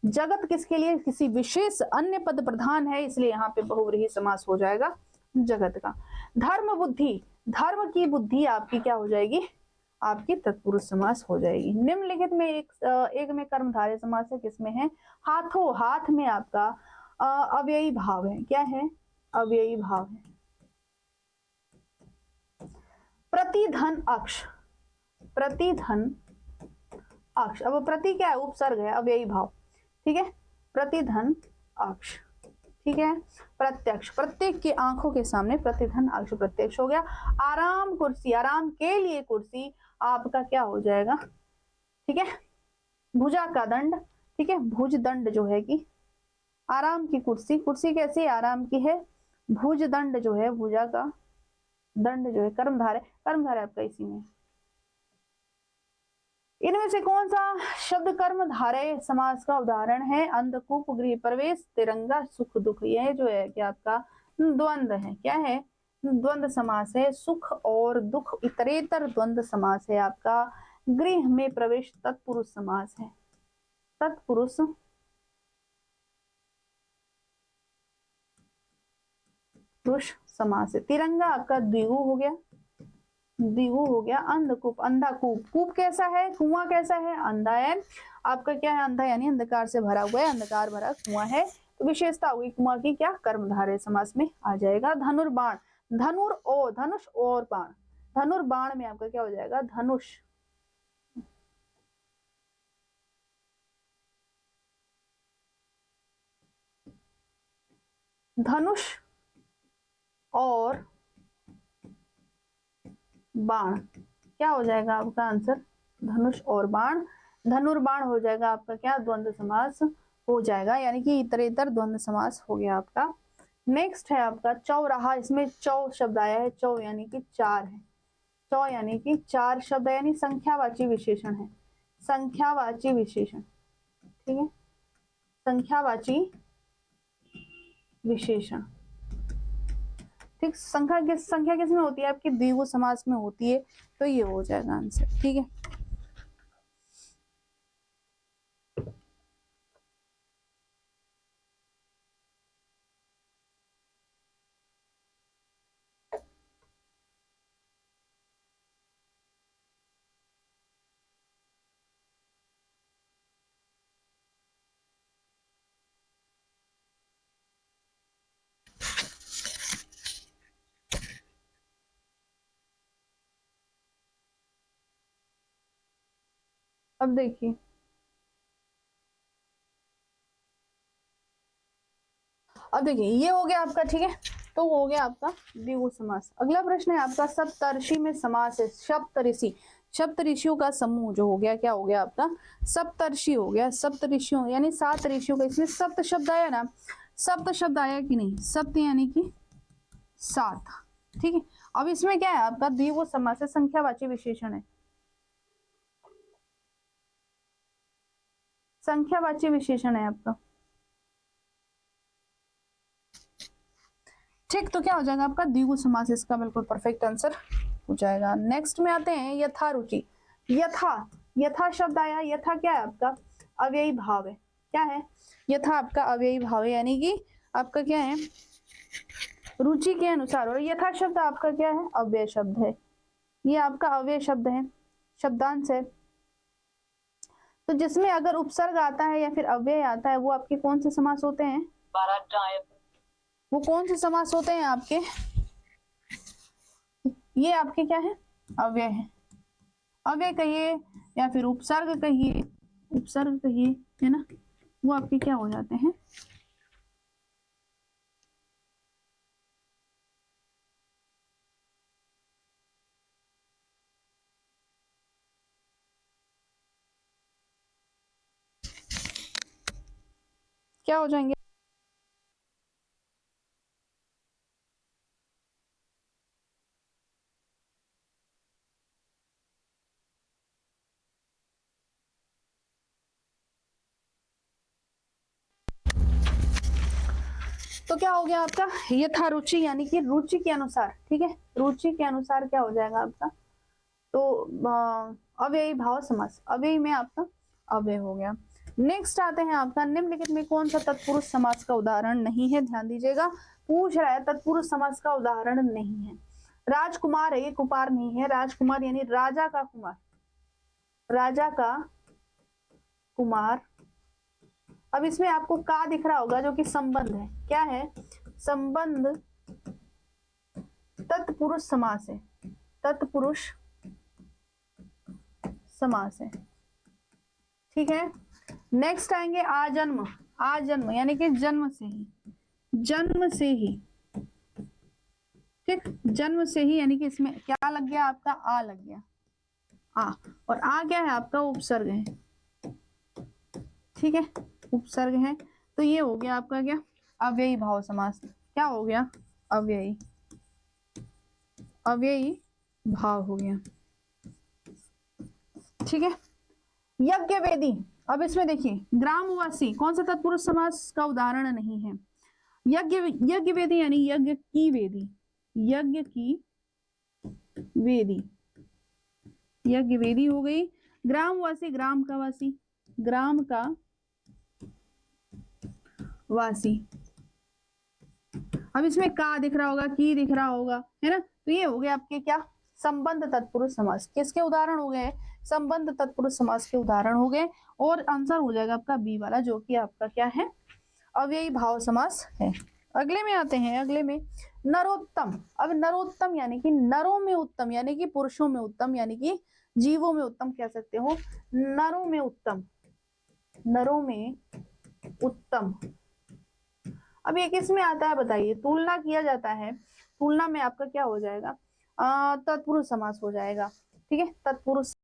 जगत किसके लिए, किसी विशेष अन्य पद प्रधान है, इसलिए यहाँ पे बहुव्रीहि समास हो जाएगा जगत का। धर्म बुद्धि, धर्म की बुद्धि आपकी क्या हो जाएगी, आपकी तत्पुरुष समास हो जाएगी। निम्नलिखित में एक में कर्मधारय समास है, किसमें है, हाथों, हाथ में आपका अव्ययी भाव है, क्या है, अव्ययी भाव है। प्रतिधन अक्ष, प्रतिधन अक्ष, अब प्रति क्या है, उपसर्ग है, अव्ययी भाव, ठीक है, प्रतिधन अक्ष, ठीक है। प्रत्यक्ष, प्रत्येक की आंखों के सामने प्रतिधन अक्ष प्रत्यक्ष हो गया। आराम कुर्सी, आराम के लिए कुर्सी आपका क्या हो जाएगा, ठीक है, भुजा का दंड, ठीक है, भुज दंड जो है कि आराम की कुर्सी, कुर्सी कैसी आराम की है, भुज दंड जो है, भुजा का दंड जो है, कर्मधारय, कर्मधारय आपका इसी में। इनमें से कौन सा शब्द कर्मधारय समास का उदाहरण है, अंधकूप, गृह प्रवेश, तिरंगा, सुख दुख, यह जो है कि आपका द्वंद्व है, क्या है, द्वंद्व समास है, सुख और दुख इतरेतर द्वंद्व समास है आपका। गृह में प्रवेश तत्पुरुष समास है, तत्पुरुष पुरुष समास है। तिरंगा आपका द्विगु हो गया, द्विगु हो गया। अंधकूप, अंधा कूप, कूप कैसा है, कुआं कैसा है, अंधा है आपका, क्या है, अंधा यानी अंधकार से भरा हुआ है, अंधकार भरा कुआं है, तो विशेषता होगी कुआं की, क्या, कर्मधारय समास में आ जाएगा। धनुर्बाण, धनुष और बाण, धनुर्बाण में आपका क्या हो जाएगा, धनुष, धनुष और बाण, क्या हो जाएगा आपका आंसर, धनुष और बाण, धनुर्बाण हो जाएगा आपका क्या, द्वंद्व समास हो जाएगा, यानी कि इतरेतर द्वंद्व समास हो गया आपका नेक्स्ट है आपका चौराहा, इसमें चौ शब्द आया है, चौ यानी कि चार है, चौ यानी कि चार शब्द है, यानी संख्यावाची विशेषण है, संख्यावाची विशेषण, ठीक है, संख्यावाची विशेषण, ठीक। संख्या किस में होती है आपकी, द्विगु समास में होती है, तो ये हो जाएगा आंसर, ठीक है। अब देखिए, ये हो गया आपका, ठीक है, तो हो गया आपका द्विगु समास। अगला प्रश्न है आपका सप्तर्षि में समास है, सप्तऋषि, सप्तऋषियों का समूह जो हो गया, क्या हो गया आपका, सप्तर्षि हो गया, सप्तऋषियों यानी 7 ऋषियों का, इसमें सप्त शब्द आया ना, सप्त शब्द आया कि नहीं, सप्त यानी कि 7, ठीक है। अब इसमें क्या है आपका द्विगु समास है, संख्यावाची विशेषण है, संख्यावाची विशेषण है आपका, ठीक। तो क्या हो जाएगा आपका द्विगु समास, इसका बिल्कुल परफेक्ट आंसर हो जाएगा। नेक्स्ट में आते हैं यथा रुचि, यथा, यथा शब्द आया, यथा क्या है आपका अव्ययी भाव है, क्या है, यथा आपका अव्ययी भाव है, यानी कि आपका क्या है रुचि के अनुसार, और यथा शब्द आपका क्या है अव्यय शब्द है, ये आपका अव्यय शब्द है, शब्दांश है, तो जिसमें अगर उपसर्ग आता है या फिर अव्यय आता है वो आपके कौन से समास होते हैं, वो कौन से समास होते हैं आपके, ये आपके क्या है अव्यय है, अव्यय कहिए या फिर उपसर्ग कहिए, उपसर्ग कहिए, है ना, वो आपके क्या हो जाते हैं, क्या हो जाएंगे, तो क्या हो गया आपका यथा रुचि यानी कि रुचि के अनुसार, ठीक है, रुचि के अनुसार क्या हो जाएगा आपका, तो अव्ययी भाव समास, अव्ययी में आपका अव्यय हो गया। नेक्स्ट आते हैं आपका निम्नलिखित में कौन सा तत्पुरुष समास का उदाहरण नहीं है, ध्यान दीजिएगा, पूछ रहा है तत्पुरुष समास का उदाहरण नहीं है, राजकुमार है, ये कुमार नहीं है, राजकुमार यानी राजा का कुमार, राजा का कुमार। अब इसमें आपको का दिख रहा होगा जो कि संबंध है, क्या है संबंध, तत्पुरुष समास है, तत्पुरुष समास है, ठीक है। नेक्स्ट आएंगे आजन्म, आजन्म यानी कि जन्म से ही, जन्म से ही, ठीक, जन्म से ही यानी कि इसमें क्या लग गया आपका आ लग गया, आ, और आ क्या है आपका उपसर्ग है, ठीक है, उपसर्ग है, तो ये हो गया आपका क्या अव्ययी भाव समास, क्या हो गया अव्ययी, अव्ययी भाव हो गया, ठीक है। यज्ञ वेदी, अब इसमें देखिए ग्रामवासी कौन सा तत्पुरुष समास का उदाहरण नहीं है, यज्ञ, यज्ञ वेदी यानी यज्ञ की वेदी, यज्ञ की वेदी, यज्ञ वेदी हो गई। ग्रामवासी, ग्राम का वासी, ग्राम का वासी, अब इसमें का दिख रहा होगा, की दिख रहा होगा, है ना, तो ये हो गया आपके क्या संबंध तत्पुरुष समास, किसके उदाहरण हो गए, संबंध तत्पुरुष समास के उदाहरण हो गए, और आंसर हो जाएगा आपका बी वाला जो कि आपका क्या है अव्ययी भाव समास है। अगले में आते हैं, अगले में नरोत्तम, अब नरोत्तम यानी कि नरों में उत्तम, यानी कि पुरुषों में उत्तम, यानी कि जीवों में उत्तम कह सकते हो, नरों में उत्तम, नरों में उत्तम। अब ये किस में आता है बताइए, तुलना किया जाता है, तुलना में आपका क्या हो जाएगा तत्पुरुष समास हो जाएगा, ठीक है, तत्पुरुष